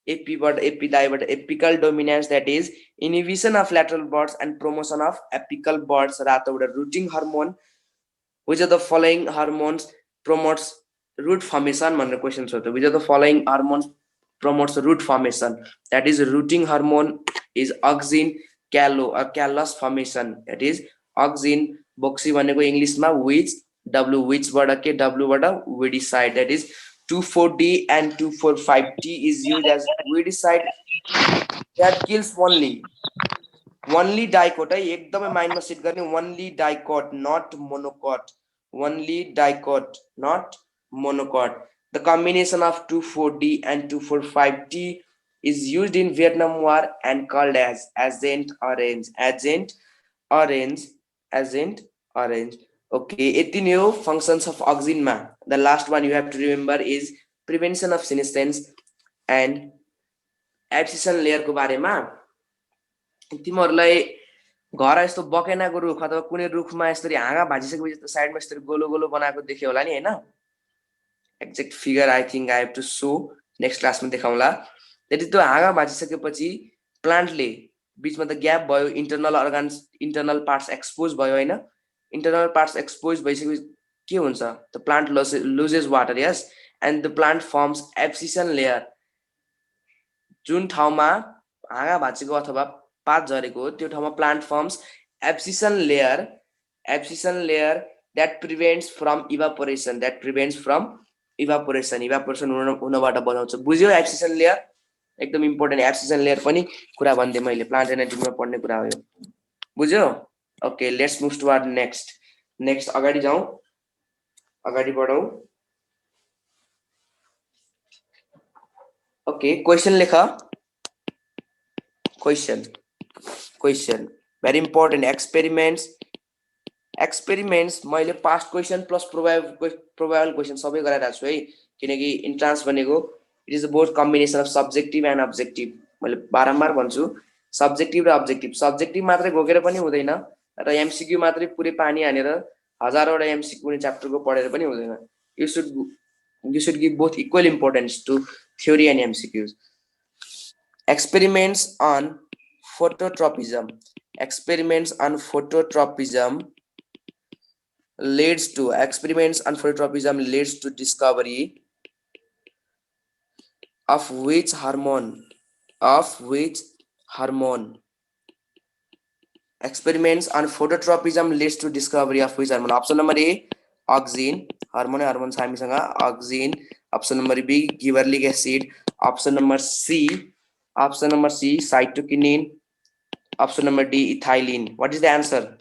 एपिदाईबाट apical dominance that is inhibition of lateral buds and promotion of apical buds रातोबाट rooting hormone which of the following hormones promotes root formation भनेर क्वेशन छ त which of the following hormones promotes root formation that is rooting hormone is auxin क्यालो or callus formation. That is auxin boxy भनेको इंग्लिशमा which w which बाट के w बाट weedicide. That is 2,4-D and 2,4,5-T is used as weedicide that kills only dicot है एकदमै माइन्डमा सेट गर्ने only dicot not monocot, only dicot not monocot. The combination of 2,4-D and 2,4,5-T is used in Vietnam War and called as Agent Orange. Agent Orange. Okay, यति नै हो functions of auxin मा. The last one you have to remember is prevention of senescence and abscission layer को बारेमा. तिमीहरुलाई घर यस्तो बकेनाको रुख अथवा कुनै रुखमा यसरी हाँगा भाजिसकेपछि त साइडमा यसरी गोलो गोलो बनाएको देख्यो होला नि हैन. Exact figure I think I have to show next क्लासमा देखाउँला. त्यति त्यो हाँगा भाजिसकेपछि प्लान्टले बीचमा त ग्याप भयो, internal organs internal parts expose भयो हैन. इन्टरनल पार्ट्स एक्सपोज भइसकेपछि के हुन्छ? The plant loses water yes and the plant forms abscission layer. जुन ठाउँमा हाँगा भाँचेको अथवा पात झरेको त्यो ठाउँमा plant forms abscission layer that prevents from evaporation, evaporation हुनबाट बचाउँछ. बुझ्यो एब्सिसन लेयर एकदम इम्पोर्टेन्ट. एब्सिसन लेयर पनि कुरा भन्दै मैले प्लान्ट एनाटोमीमा पढ्ने कुरा हो यो. बुझ्यो? Okay let's move toward next अगाडि जाउँ, अगाडि बढौं. ओके क्वेशन लेख. Question very important. एक्सपेरिमेन्ट्स मैले past question plus probable question सबै गराइरहेको छु है, किनकि इन्ट्रान्स भनेको it is both combination of subjective and objective. मैले बारम्बार भन्छु सब्जेक्टिभ र अब्जेक्टिभ. सब्जेक्टिभ मात्रै घोकेर पनि हुँदैन र एमसीक्यू मात्रै पुरै पानी हानेर हजारवटा एमसीक्यू कुनै च्याप्टरको पढेर पनि हुँदैन. You should give both equal importance to theory and MCQs. Experiments on phototropism leads to discovery of which hormone. Experiments on phototropism leads to discovery of which hormone? Option number A auxin, hormone छ हामीसँग auxin. Option number B giberlic acid. Option number C cytokinin. Option number D ethylene. What is the answer?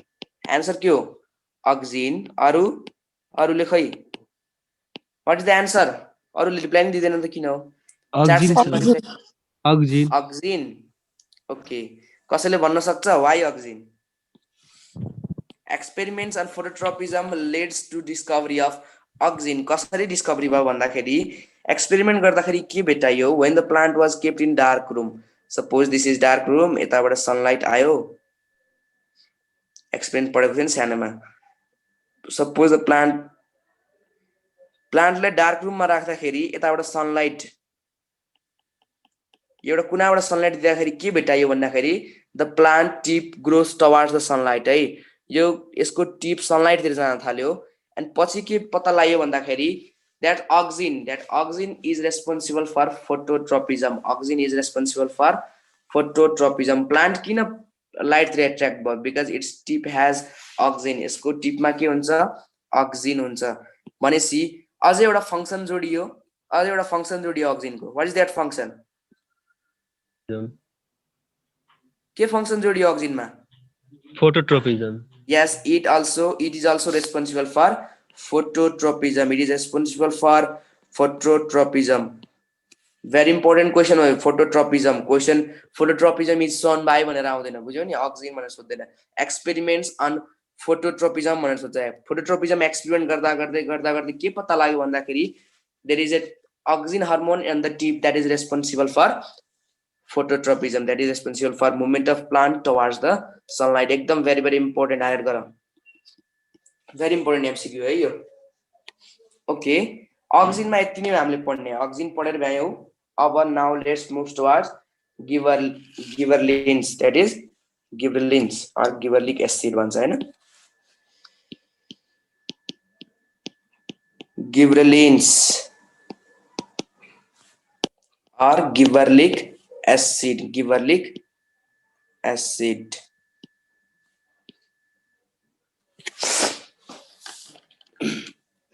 Answer के हो? auxin. अरुले खै what is the answer? अरुले रिप्लाई नि दिदैन त किन हो? auxin. Okay, कसैले भन्न सक्छ why auxin? Experiments on phototropism leads to discovery of auxin. कसरी डिस्कभरी भयो भन्दाखेरि एक्सपेरिमेन्ट गर्दाखेरि के भेटाइयो? when the plant was kept in dark room. Suppose this is dark room, यताबाट सनलाइट आयो. एक्सपेरिमेन्ट पढेको थिएन सानोमा. सपोज द प्लान्टलाई डार्क रूममा राख्दाखेरि यताबाट सनलाइट एउटा कुनाबाट सनलाइट दिँदाखेरि के भेटाइयो भन्दाखेरि the plant tip grows towards the sunlight है. यो यसको टिप सनलाइट तिर जान थाल्यो एन्ड पछि के पत्ता लाग्यो भन्दाखेरि that auxin is responsible for phototropism. Plant किन लाइट तिर एट्र्याक्ट भयो? because its tip has auxin. यसको टिपमा के हुन्छ? auxin हुन्छ. भनेपछि अझै एउटा फंक्सन जोडियो auxin को. what is that function? के फंक्सन जोडियो auxin मा? phototropism. Yes, it is also responsible for phototropism. Very important question हो phototropism. phototropism is shown by भनेर आउँदैन. बुझ्यौ नि? auxin भनेर सोध्दैन. experiments on phototropism भनेर सोध्छ. phototropism एक्सपेरिमेन्ट गर्दा के पत्ता लाग्यो भन्दाखेरि there is a auxin hormone and the tip that is responsible for phototropism, that is responsible for movement of plant towards the sunlight. एकदम very important हाइलाइट गर. very important MCQ है यो. ओके auxin मा यति नै हामीले पढ्ने. auxin पढेर भ्यायौ. अब now let's move towards giberellins. that is giberellins or giberlic acid भन्छ हैन. giberellins or giberlic acid. acid.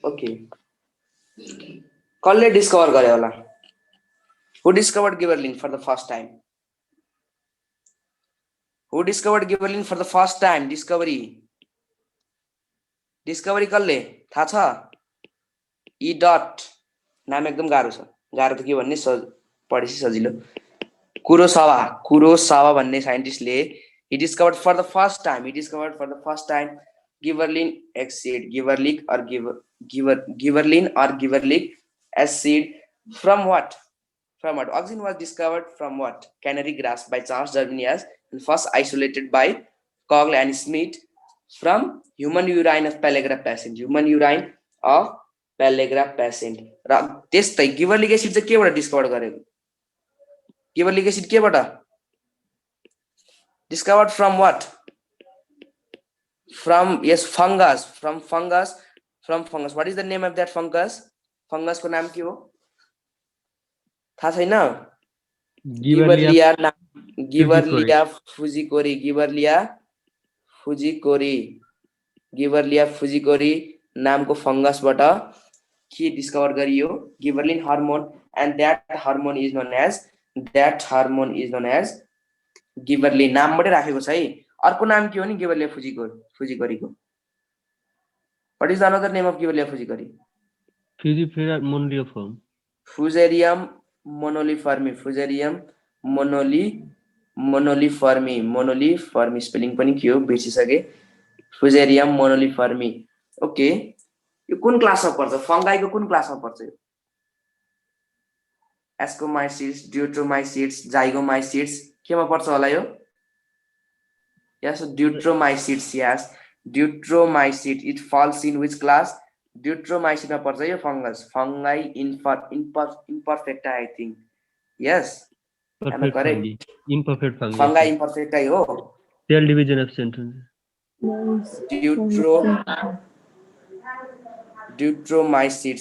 Okay. कसले डिस्कभर गरे होला? Who discovered gibberellin for the first time? Who discovered gibberellin for the first time? Discovery कसले थाहा छ? E dot नाम एकदम गाह्रो छ, गाह्रो त के भन्ने, पढेपछि सजिलो। कुरोसावा भन्ने साइन्टिस्टले he discovered for the first time gibberellin acid, gibberellic or gibberellin or gibberellic acid from what? Oxygen was discovered from what? Canary grass by Charles Darwin and first isolated by Cogle and Smith from human urine of Pellagra patient. र त्यस्तै गिबरलिक एसिड चाहिँ केबाट डिस्कभर गरेको? गिबरलिक एसिड केबाट discovered from what? From fungus. From fungus. What is the name of that fungus? Fungus को नाम के हो? थाहा छैन? गिबरलिया फुजिकोरी नामको फंगसबाट के डिस्कभर गरियो? Gibberellin hormone, and that hormone is known as gibberellin. नामबाटै राखेको छ है। अर्को नाम के हो नि गिबरलिया फुजिकोरीको? What is another name of Gibberella fujikuroi? Fusarium monoliformi spelling पनि के हो बिर्सिसके। Fusarium monoliformi। ओके, यो कुन क्लासमा पर्छ? फंगाइको कुन क्लासमा पर्छ यो? एस्कोमाइसिट्स, ड्यूट्रोमाइसिट्स, जाइगोमाइसिट्स केमा पर्छ होला यो? Yes, ड्यूट्रोमाइसिट्स। Yes, ड्यूट्रोमाइसिट। It falls in which class? ड्यूट्रोमाइसिट मा पर्छ यो fungus. Fungi imperfecta I think. Yes, am I correct? Imperfect fungus. Fungi imperfecta हो। Cell division absent हुन्छ। ड्यूट्रोमाइसिट।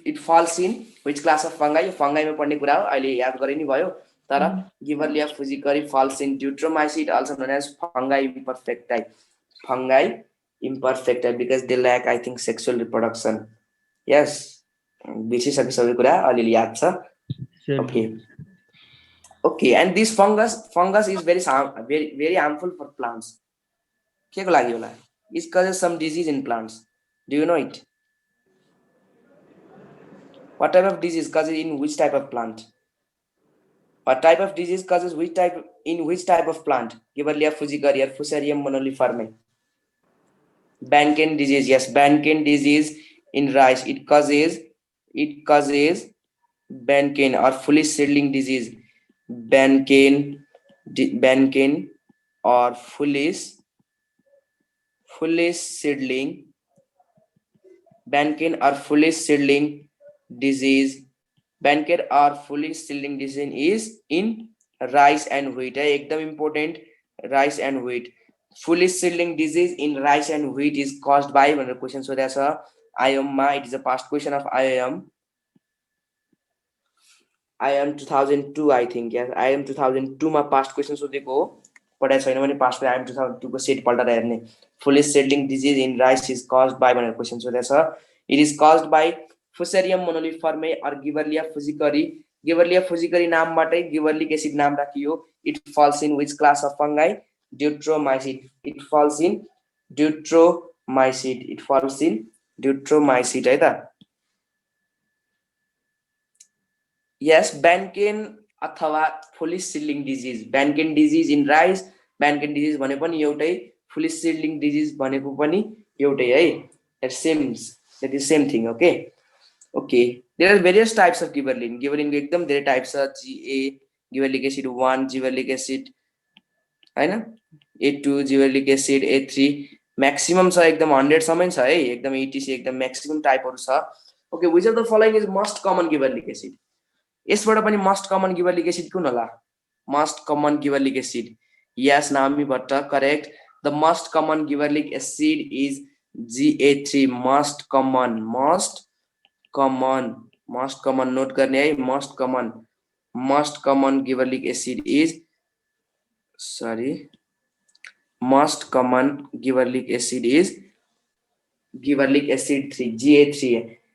It falls in which class of fungi? fungi मा पढ्ने कुरा हो, अहिले याद गरे नि भयो। तर गिबरलिया फुजिकोरी falls in ड्यूट्रोमाइसिट, also known as fungi imperfecta because they lack I think sexual reproduction. Yes, बिर्सिसके सबै कुरा, अलिअलि याद छ। Okay, and this fungus is very harmful for plants. के को लागि होला? It causes some disease in plants. Do you know it? What type of disease causes in which type of plant? What type of disease causes in which type of plant? Gibberellia fusarium or Fusarium monoliforme. Banken disease. Yes, Banken disease in rice. It causes Banken or foolish seedling disease. Banken or foolish seedling. Banken or foolish seedling disease. Banker or foolish seedling disease is in rice and wheat. Ekdam important, rice and wheat. Foolish seedling disease in rice and wheat is caused by one question. So that's a IIM. It is a past question of IIM 2002 I think. Yes, IIM 2002 मा past question सोधेको पढाइ छैन भने past IIM 2002 को सेट पल्टाएर हेर्ने। Foolish seedling disease in rice is caused by one question. So that's a it is caused by Fusarium monoliforme or Gibberellia fusarium. Gibberellia fusarium नामबाटै गिबरलिक एसिड नाम राखियो। It falls in which class of fungi? Deuteromycete. It falls in Deuteromycete है त। Yes, Banken अथवा foolish seedling disease. Banken disease in rice. Banken disease भने पनि एउटै, foolish seedling disease भनेको पनि एउटै है। That is same thing. Okay, there are various types of gibberellin. Gibberellin को एकदम धेरै टाइप्स छ। GA gibberellic acid 1, gibberellic acid हैन, A2 gibberellic acid, A3 maximum छ एकदम 100 सम्म छ है, एकदम ETC एकदम मैक्सिमम टाइपहरु छ। Okay, which of the following is most common gibberellic acid? यसबाट पनि most common गिबरलिक एसिड कुन होला? Most common gibberellic acid, yes, नामी Bhatt, correct. The most common gibberellic acid is GA3. most common, note गर्ने है, most common most common giverlic acid is most common giverlic acid is giverlic acid 3 Ga3,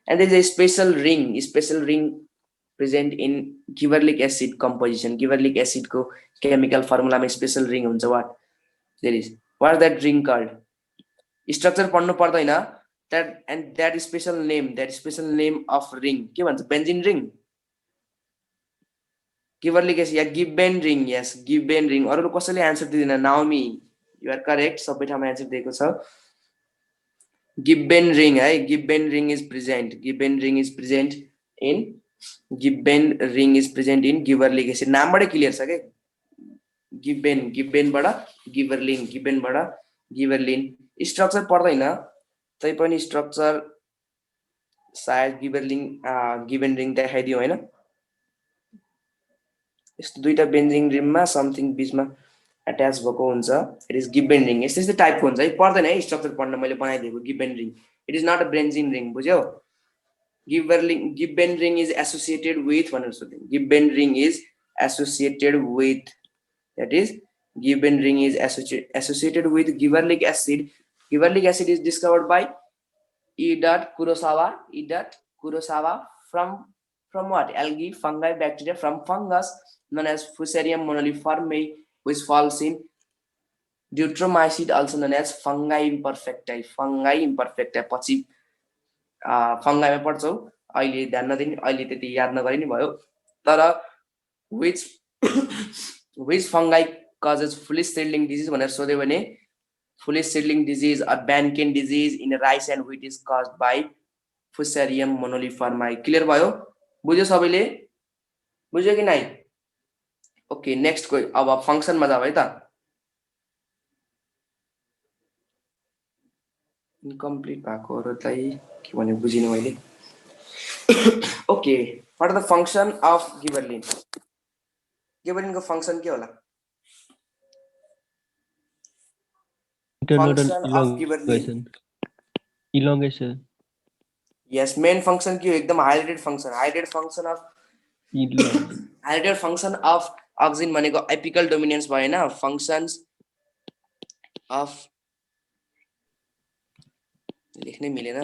and there is a special ring present in giverlic acid composition. Giverlic acid ko chemical formula ma special ring huncha. What there is, what is that ring called? Structure पढ्नु पर्दैन, that special name of ring के भन्छ? Benzene ring, giverlic acid या गिब्बेन ring. Yes, गिब्बेन ring. अरूले कसैले आन्सर दिदैन? Naomi, you are correct. सबै ठाउँमा आन्सर दिएको छ. गिब्बेन ring है, gibbane ring is present. Gibbane ring is present in giverlic acid. नामबाटै क्लियर छ के? गिब्बेनबाट गिबरलिन. स्ट्रक्चर पढ्दैन तै पनि स्ट्रक्चर सायद गिबेन रिङ देखाइदियो हैन? यस्तो दुईटा बेन्जिन रिङमा समथिङ बीचमा अट्याच भएको हुन्छ. It is gibbane ring. यस्तै टाइपको हुन्छ है. पर्दैन है स्ट्रक्चर पढ्न, मैले बनाइदिएको gibbane ring. It is not a benzene ring, बुझ्यौ? Gibbane ring is associated with भनेर सोध्यो. Gibbane ring is associated with, that is gibbon ring is associated with giverlic acid. Giverlic acid is discovered by E. Kurosawa from what? Algae, fungi, bacteria, from fungus known as Fusarium moniliforme, which falls in Deuteromycete, also known as fungi imperfecta. पछि fungi मा पढ्छौ. अहिले ध्यान नदिने, अहिले त्यति याद नगरे नि भयो. तर which fungi causes foolish seedling disease भनेर सोध्यो भने foolish seedling disease or Bankin disease in rice and wheat is caused by Fusarium moniliforme. Clear भयो? बुझ्यो सबैले? बुझ्यो कि नै? ओके, नेक्स्ट कोही. अब फंक्शन मा जाऊ है त. इनकम्प्लिट भएको रलाई के भने बुझिनु मैले. Okay, what are the function of gibberellin? Gibberellin को फंक्शन के होला? Internodal elongation. Yes, main function के हो? एकदम हाइलाइटेड फंक्शन अफ ऑक्सिन भनेको एपिकल डोमिनेन्स भएन. फंक्शंस अफ लेख्नै मिलेन.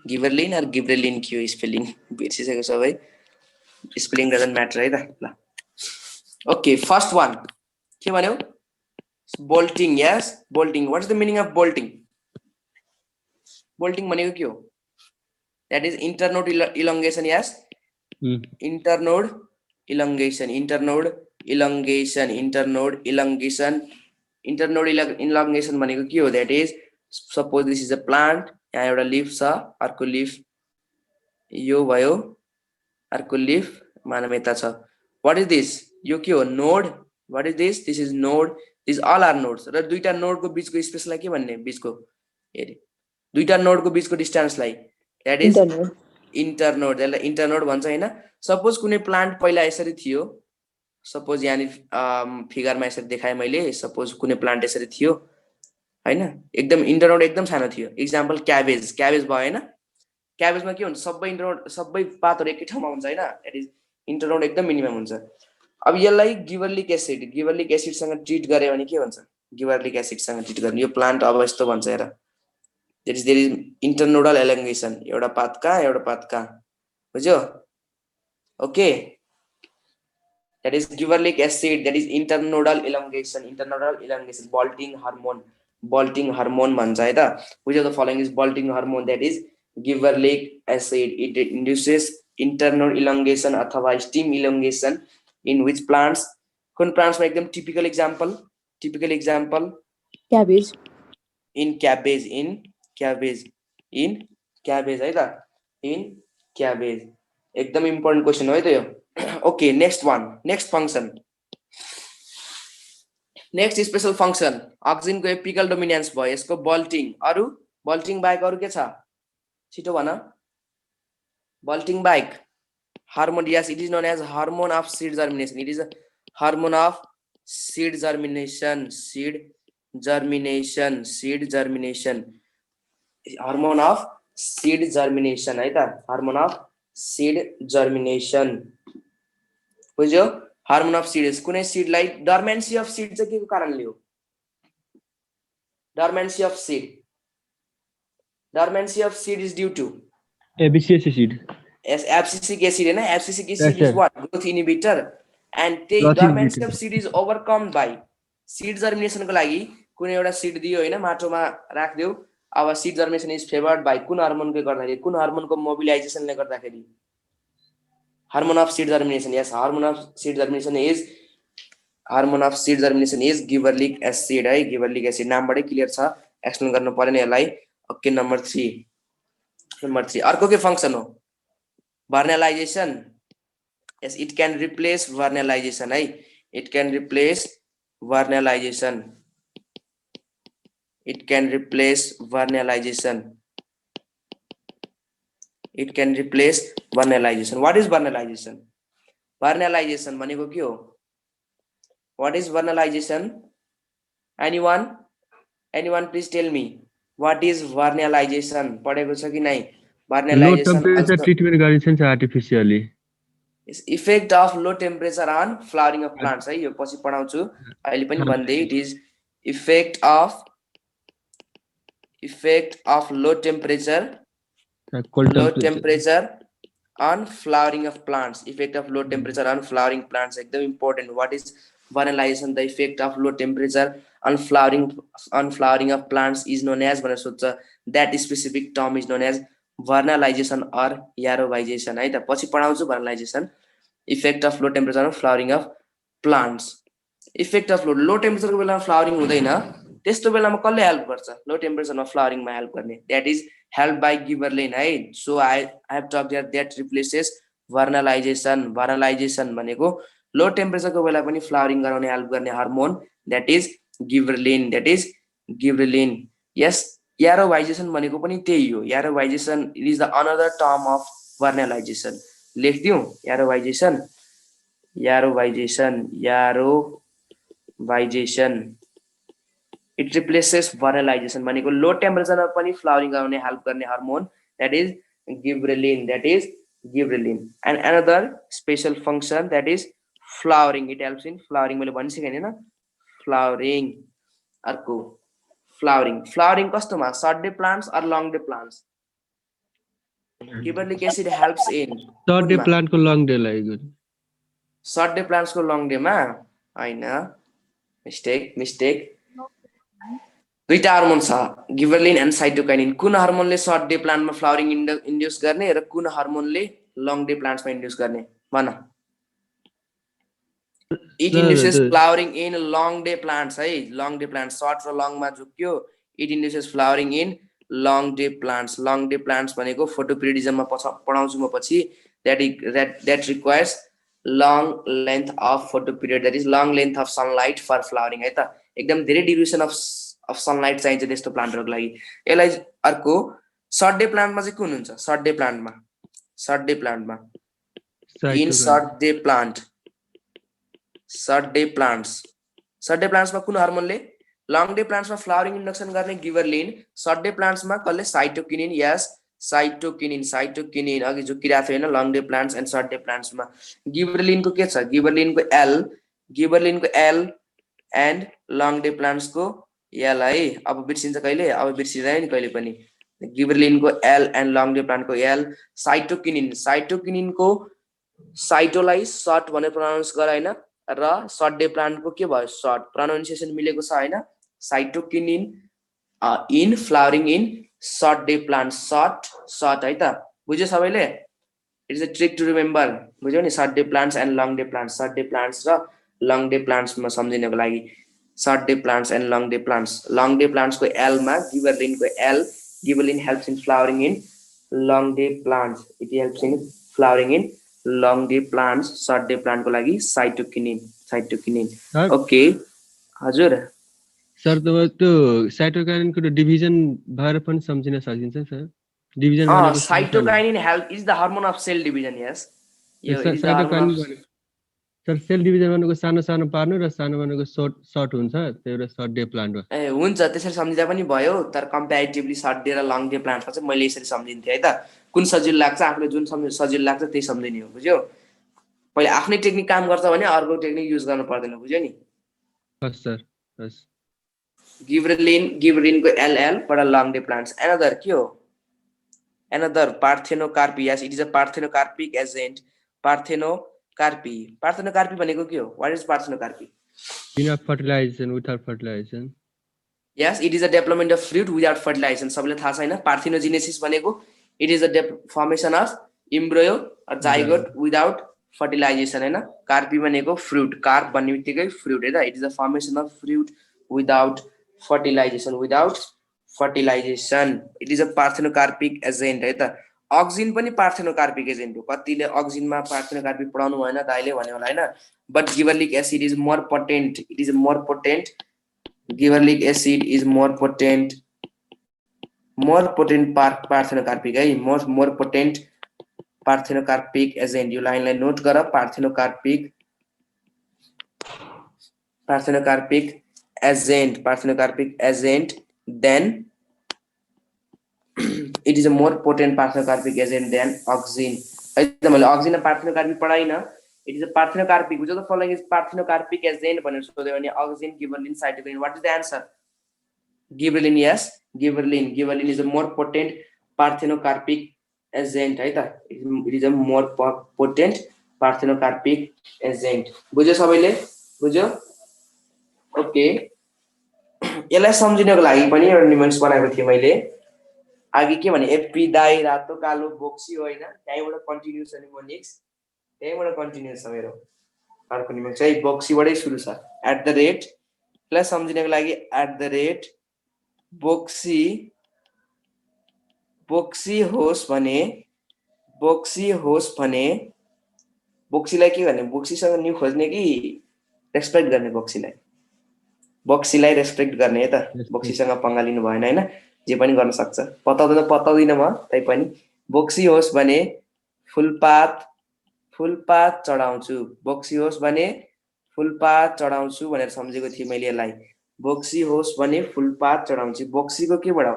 गिबरलिन और गिब्रेलिन के हो स्पेलिङ बिर्सिसक्यो सबै. स्पेलिङ डजन्ट म्याटर है त. ल ओके, फर्स्ट वान के भन्यो? Bolting. Yes, bolting. What is the meaning of bolting? Bolting भनेको के हो? That is internode elongation. Yes, internode elongation भनेको के हो? That is suppose this is a plant. यहाँ एउटा लिफ छ, अर्को लिफ यो भयो, अर्को लिफ मानव यता छ. What is this? यो के हो? Node. What is this? This is node. This all are nodes. र दुईटा नोडको बीचको स्पेसलाई के भन्ने? बीचको हेरे दुईटा नोडको बीचको डिस्टेन्सलाई दैट इज इंटरनोड. त्यसलाई इंटरनोड भन्छ हैन? सपोज कुनै प्लान्ट पहिला यसरी थियो. सपोज यहाँ फिगरमा यसरी देखाए मैले. सपोज कुनै प्लान्ट यसरी थियो हैन? एकदम इंटरनोड एकदम सानो थियो. एक्जाम्पल क्याबेज भयो हैन? क्याबेजमा के हुन्छ? सबै पातहरु एकै ठाउँमा हुन्छ हैन? दैट इज इंटरनोड एकदम मिनिमम हुन्छ. अब यसलाई गिबरलिक एसिड सँग ट्रीट गरे भने के हुन्छ? गिबरलिक एसिड सँग ट्रीट गर्ने यो प्लान्ट अब यस्तो भन्छ हेर. There is internodal elongation. एउटा पात कहाँ बुझ्यो? Okay, that is gibberellic acid. That is internodal elongation. Bolting hormone भन्छ है त. बुझ्यो? The following is bolting hormone. That is gibberellic acid. It induces internode elongation अथवा stem elongation in which plants? कुन plants में एकदम typical example cabbage. in cabbage है त. in cabbage एकदम important question हो है त यो. Okay, next one. Next function, next special function. Auxin को एपिकल डोमिनेन्स भयो. यसको बल्टिङ. अरु बल्टिङ बाहेक अरु के छ? छिटो भन. बल्टिङ बाहेक hormone. Yes, it is known as hormone of seed germination. It is a hormone of seed germination. Hormone of seed germination है त. hormone of सीड जर्मिनेसन बुझ्यो हार्मोन अफ सीड कुनै सीडलाई डर्मेन्सी अफ सीड चाहिँ के को कारणले हो dormancy of seed is due to abscisic acid Yes, abscisic acid है ना abscisic acid is what growth inhibitor and त्यही dormancy of seed is overcome by seed germination को लागि कुनै एउटा सीड दियो हैन माटोमा राख्दियो अब seed germination is favored by कुन हार्मोनको गर्दाखेरि कुन हार्मोनको मोबिलाइजेसनले गर्दाखेरि hormone of seed germination yes hormone of seed germination is gibberellic acid है gibberellic acid नामबाटै क्लियर छ एक्सप्लेन गर्नु पर्दैन यसलाई ओके नम्बर 3 अर्को के फंक्सन हो vernalization yes it can replace vernalization it can replace vernalization what is vernalization भनेको के हो what is vernalization anyone please tell me what is vernalization पढेको छ कि नै लो टेम्परेचर ट्रिटमेन्ट गरिन्छ नि artificially effect of low temperature on flowering of plants है यो पछि पढाउँछु अहिले पनि भन्दै it is effect of low temperature on flowering of plants effect of low temperature on flowering plants एकदम important what is vernalization the effect of low temperature on flowering of plants is known as भनेर सोध्छ that specific term is known as vernalization or yarovization है त पछि पढाउँछु vernalization effect of low temperature on flowering of plants effect of low temperature को बेलामा फ्लावरिङ हुँदैन त्यस्तो बेलामा कसले हेल्प गर्छ लो टेम्परेचरमा फ्लावरिङमा हेल्प गर्ने that is helped by gibberellin है so I have talked here that replaces vernalization भनेको लो टेम्परेचर को बेला पनि फ्लावरिङ गराउने हेल्प गर्ने hormone that is gibberellin yes yarovization भनेको पनि त्यही हो yarovization it is the another term of vernalization लेख्दियौ yarovization it replaces vernalization भनेको लो टेम्परेचरमा पनि फ्लावरिङ गराउने हेल्प गर्ने hormone that is gibberellin and another special function that is flowering it helps in flowering मैले भनिसके हैन flowering अर्को flowering कस्तोमा short day plants or long day plants gibberellic acid helps in short day plant को long day लागेको short day plants को long day मा हैन मिस्टेक दुईटा हार्मोन छ गिबरलिन एन्ड साइटोकाइनिन कुन हार्मोनले शॉर्ट डे प्लान्टमा फ्लावरिङ इन्ड्युस गर्ने र कुन हार्मोनले लङ डे प्लान्ट्समा इन्ड्युस गर्ने भन it induces flowering in long day plants है लङ डे प्लान्ट्स शॉर्ट र लङ मा झुक्यो it induces flowering in long day plants भनेको फोटोपिरिडिजममा पढाउँछु म पछि that requires long length of photoperiod that is long length of sunlight for flowering है त एकदम धेरै ड्युरेसन अफ सनलाइट चाहिन्छ त्यस्तो प्लान्टहरुको लागि यसलाई अर्को शॉर्ट डे प्लान्टमा चाहिँ कुन हुन्छ शॉर्ट डे प्लान्टमा इन शॉर्ट डे प्लान्ट्समा कुन हार्मोनले लङ डे प्लान्ट्समा फ्लावरिङ इन्डक्सन गर्ने गिबरलिन शॉर्ट डे प्लान्ट्समा कसले साइटोकिनिन यस साइटोकिनिन अघि झुकिरहेको थियो हैन long day plants and short day प्लान्ट्समा गिबरलिनको के छ गिबरलिनको एल एन्ड लङ डे प्लान्ट्सको एल है अब बिर्सिन्छ कहिले अब बिर्सिदैन नि कहिले पनि गिबरलिनको एल एन्ड लङ डे प्लान्टको एल साइटोकिनिनको साइटोलाई शॉर्ट भनेर प्रोनाउन्स गर हैन र शॉर्ट डे प्लान्टको के भयो शॉर्ट प्रोनाउन्सिएसन मिलेको छ हैन cytokinin in flowering in short day plant short है त बुझ्यो सबैले it is a trick to remember बुझ्यो नि short day plants and long day plants short day plants र लङ डे प्लान्ट्समा सम्झिनको लागि short day plants and long day प्लान्ट्सको एल मा गिबरलिनको L gibberellin helps in flowering in long day plants it helps in flowering in long day plants short day प्लान्टको लागि साइटोकिनिन ओके हजुर सर त्यो साइटोकाइनिनको डिभिजन भएर पनि सम्झिन सकिन्छ sir division cytokinin help is the hormone of cell division yes यो is the hormone sir cell division भनेको सानो सानो पार्नु र सानो भनेको सर्ट हुन्छ त्यो एउटा सर्ट डे प्लान्ट हो ए हुन्छ त्यसरी सम्झिँदा पनि भयो तर कम्प्यारिटिभली सर्ट डे र लङ डे प्लान्टमा चाहिँ मैले यसरी सम्झिन्थेँ है त कुन सजिलो लाग्छ आफूले जुन सजिलो लाग्छ त्यही सम्झिने हो बुझ्यो पहिले आफ्नै टेक्निक काम गर्छ भने अर्को टेक्निक युज गर्नु पर्दैन बुझ्यो नि हस् सर हस् गिबरेलिनको एलएल बाट लङ डे प्लान्ट्स एनदर के हो another parthenocarpy yes it is a parthenocarpic agent parthenocarpy भनेको के हो व्हाट इज पार्थेनोकार्पी बिना fertilisation without fertilisation Yes, it is a development of fruit without fertilization. सबले थाहा छैन पार्थिनोजेनेसिस भनेको it is a formation of embryo or zygote without fertilization हैन कार्पी भनेको fruit कार्प भन्ने बित्तिकै fruit है त it is a formation of fruit without fertilization it is a parthenocarpic agent है त ऑक्सिन पनि पार्थेनोकार्पिक एजेन्ट हो कतिले ऑक्सिनमा पार्थेनोकार्पिक पढाउनु भएन दाइले भन्यो होला हैन but gibberellic acid is more potent gibberellic acid is more potent parthenocarpic है मोर पोटेन्ट पार्थेनोकार्पिक एजेन्ट यो लाइनलाई नोट गर parthenocarpic agent then it is a more potent parthenocarpic agent than oxine है त मैले oxine र parthenocarpic पढाइन it is a parthenocarpic which of the following is parthenocarpic agent भनेर सोध्यो भने oxine gibberellin cytokinin what is the answer gibberellin yes gibberellin is a more potent parthenocarpic agent है त it is a more potent parthenocarpic agent बुझ्यो सबैले बुझ्यो ओके यसलाई सम्झिनको लागि पनि एउटा निमन्स बनाएको थिए मैले आगे के भने एपिडाई रातो कालो बोक्सी हो हैन त्यहीबाट कन्टिन्यू छ नि म नेक्स्ट त्यहीबाट कन्टिन्यू छ मेरो अर्को निमन्स चाहिँ बोक्सीबाटै सुरु छ एट द रेट प्लस सम्झिनको लागि एट द रेट बोक्सी होस् भने बोक्सीलाई के गर्ने बोक्सीसँग न्यू खोज्ने कि रेस्पेक्ट गर्ने बोक्सीलाई रेस्पेक्ट गर्ने है त बोक्सीसँग पंगा लिनु भएन हैन जे पनि गर्न सक्छ पताउँदैन म तै पनि बोक्सी होस् भने फुलपात चढाउँछु बोक्सी होस् भने फुलपात चढाउँछु भनेर सम्झेको थिए मैले यसलाई बोक्सी होस् भने फुलपात चढाउँछु बोक्सीको केबाट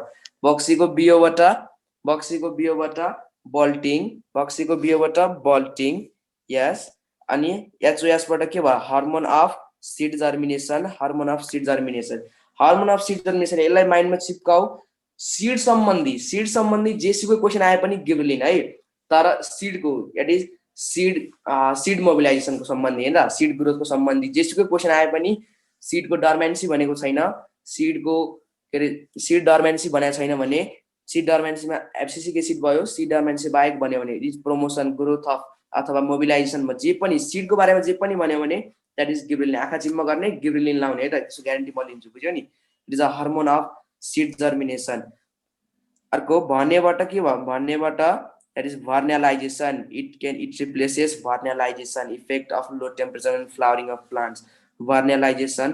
बोक्सीको बियोबाट बल्टिङ यस अनि एचओएस बाट के भयो हार्मोन अफ सीड जर्मिनेसन यसलाई माइन्डमा चिपकाऊ सीड सम्बन्धी जेसुकै क्वेशन आए पनि गिबरेलिन है तर सीडको इट इज सीड मोबिलाइजेसनको सम्बन्धी हैन सीड ग्रोथको सम्बन्धी जेसुकै क्वेशन आए पनि सीडको डर्मेन्सी भनेको छैन सीड डर्मेन्सी भनेको छैन भने सीड डर्मेन्सीमा एब्सिसिक एसिड भयो सीड डर्मेन्सी बाहेक भन्यो भने इज प्रमोसन ग्रोथ अफ अथवा मोबिलाइजेसनमा जे पनि सीडको बारेमा जे पनि भन्यो भने दैट इज गिबरेलिन आँखा चिम्म गर्ने गिबरेलिन लाउने है त त्यसको ग्यारेन्टी म लिन्छु बुझ्यो नि it is a hormone of seed germination अर्को भन्नेबाट के भयो भन्नेबाट that is vernalization it replaces vernalization effect of low temperature and flowering of plants vernalization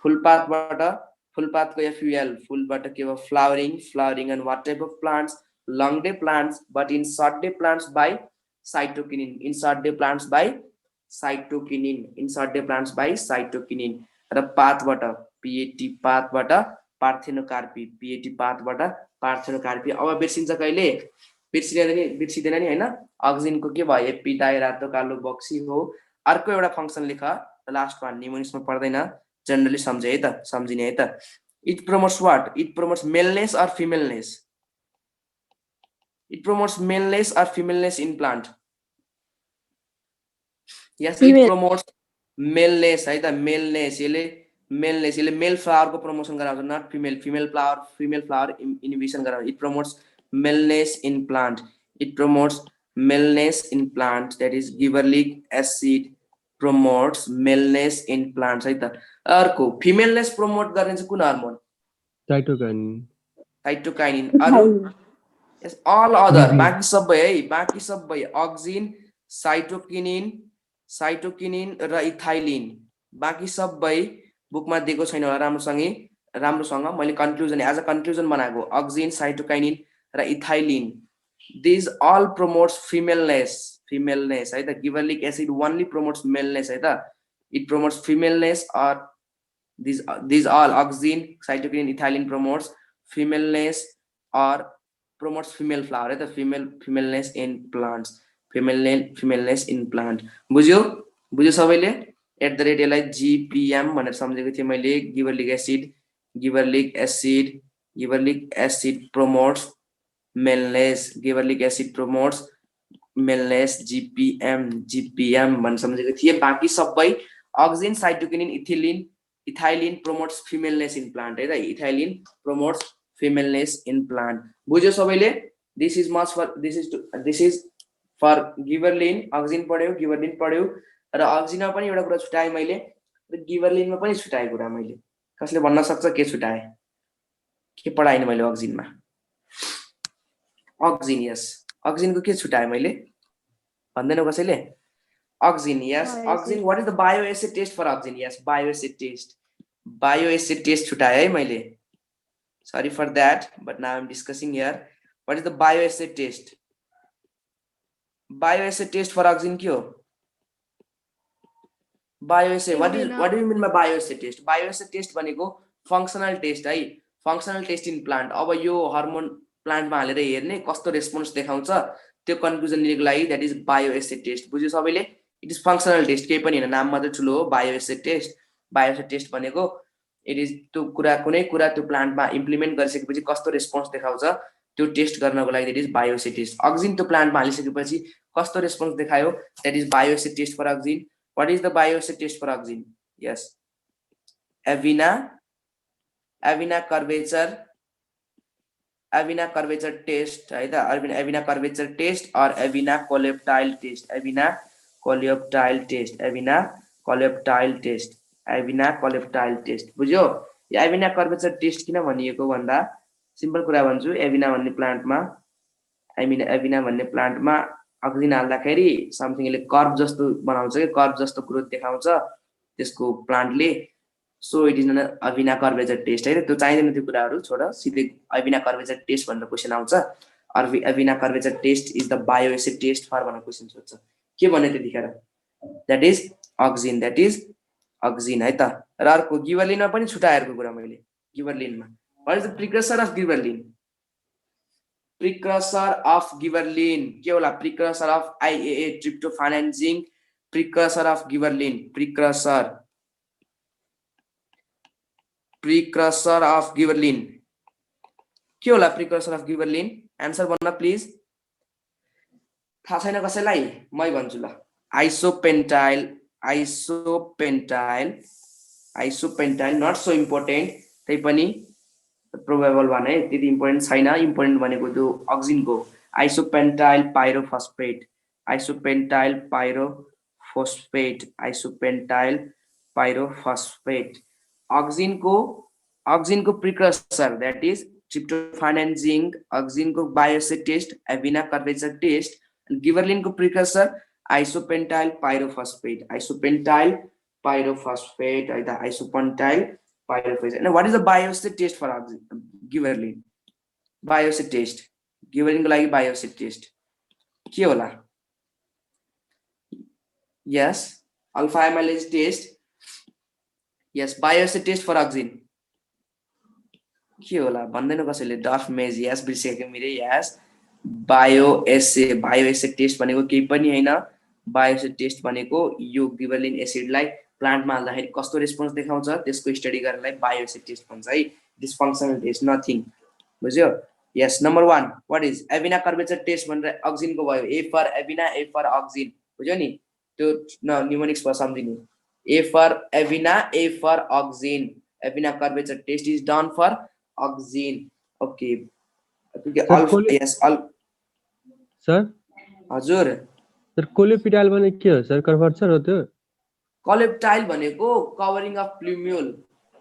फुलपातको एफयुएल फुलबाट के भयो flowering and what type of plants long day plants but in short day plants by cytokinin र पातबाट पीएटी पातबाट पार्थेनोकार्पी अब बिर्सिन्छ कहिले बिर्सिदैन नि हैन अक्सिनको के भयो एपिडाई रातो कालो बक्सी हो अर्को एउटा फंक्सन लेख लास्ट वान निमोनिक्समा पर्दैन जनरली सम्झिने है त it promotes what it promotes maleness or femaleness in plant yes it promotes maleness है त मेलनेस यसले मेल फ्लावरको प्रमोसन गराउँछ नट फिमेल फ्लावर इन्हिबिसन गराउँछ it promotes maleness in plant that is gibberellic acid promotes maleness in plants है त अर्को फिमेलनेस प्रमोट गर्ने चाहिँ कुन हार्मोन साइटोकाइनिन अरु यस अल अदर बाकी सबै अक्सिन साइटोकिनिन र इथाइलिन बाकी सबै बुकमा दिएको छैन होला राम्रोसँग मैले कन्क्लुजन बनाएको अक्सिन साइटोकाइनिन र ethylene these all promotes femaleness femaleness है त gibberellic acid only promotes maleness है त it promotes femaleness or these all auxin cytokinin ethylene promotes femaleness or promotes female flower है त femaleness in plants femaleness in plant बुझ्यो सबैले एट द रेट यसलाई GPM भनेर सम्झेको थिएँ मैले गिबरलिक एसिड promotes मेलनेस GPM भनेर सम्झेको थिएँ बाँकी सबै auxin cytokinin ethylene promotes femaleness in plant है त ethylene promotes femaleness in plant बुझ्यो सबैले this is for gibberellin auxin पढ्यौ गिबरलिन पढ्यौ र auxin मा पनि एउटा कुरा छुटाए मैले र गिबरलिन मा पनि छुटाए कुरा मैले कसले भन्न सक्छ के छुटाए के पढाइन मैले auxin मा auxin यस auxin को के छुटाए मैले भन्दैनौ कसैले auxin yes auxin what is the bioacid test for auxin yes bioacid test छुटाए है मैले sorry for that but now I'm discussing here what is the bioacid test for auxin के हो bioacid what do you mean by bioacid test भनेको functional test है functional test in plant अब यो हार्मोन प्लान्ट मा हालेर हेर्ने कस्तो रेस्पोन्स देखाउँछ त्यो कन्क्लुजन लिनको लागि दैट इज bioacid test बुझ्यो सबैले इट इज फंक्शनल टेस्ट केही पनि हैन नाम मात्र ठुलो हो bioacid test भनेको इट इज त्यो कुरा कुनै कुरा त्यो प्लान्टमा इम्प्लिमेन्ट गरिसकेपछि कस्तो रेस्पोन्स देखाउँछ त्यो टेस्ट गर्नको लागि that is bioacid test auxin त्यो प्लान्टमा हालिसकेपछि कस्तो रेस्पोन्स देखायो that is bioacid test for auxin what is the bioacid test for auxin yes Avena curvature test है त Avena curvature test or Avena coleoptile test बुझ्यो यो Avena curvature test किन भनिएको भन्दा सिम्पल कुरा भन्छु Avena भन्ने प्लान्टमा auxin हाल्दाखेरि समथिङले कर्भ जस्तो बनाउँछ के कर्भ जस्तो ग्रोथ देखाउँछ त्यसको प्लान्टले so it is none Avena curvature test है त्यो चाहिदैन त्यो कुराहरु छोड सिधै Avena curvature test भनेर क्वेशन आउँछ Avena curvature test is the bioacid test for भनेर क्वेशन सोध्छ के भने त्यतिखेर that is auxin है त र अर्को गिबरलिनमा पनि छुटाएको कुरा मैले गिबरलिनमा what is the precursor of giberlin के होला precursor of IAA tryptophan and zinc precursor of giberlin के होला precursor of giberlin आन्सर भन्न प्लिज थाहा छैन कसैलाई मै भन्छु ल isopentyl not so important तै पनि प्रोबेबल भने त्यति इम्पोर्टेन्ट छैन इम्पोर्टेन्ट भनेको त्यो auxin को isopentyl pyrophosphate auxin को precursor that is tryptophan and zinc auxin को bioacid test Avena curvature test and giberlin को precursor isopentyl pyrophosphate and what is the bioacid test for giberlin giberlin को लागि bioacid test के होला yes alpha amylase test yes bioacid test for auxin के होला भन्दैन कसैले डफ मेज यस बिर्सेको मेरो यस bioacid test भनेको केही पनि हैन bioacid test भनेको यो गिबरलिन एसिडलाई प्लान्टमा हाल्दाखेरि कस्तो रेस्पोन्स देखाउँछ त्यसको स्टडी गर्नलाई bioacid test भन्छ है दिस फंक्शनल टेस्ट नथिङ बुझ्यो yes number 1 what is Avena curvature test भनेर auxin को भयो A for Avena A for auxin बुझ्यो नि त्यो न्यूमोनिक्स पर सम्झिनु A for Avena A for auxin Avena curvature test is done for auxin okay yes sir हजुर सर कोलेपिटाइल भने के हो सर कर्भर्चर हो त्यो कोलेप्टाइल भनेको covering of plumule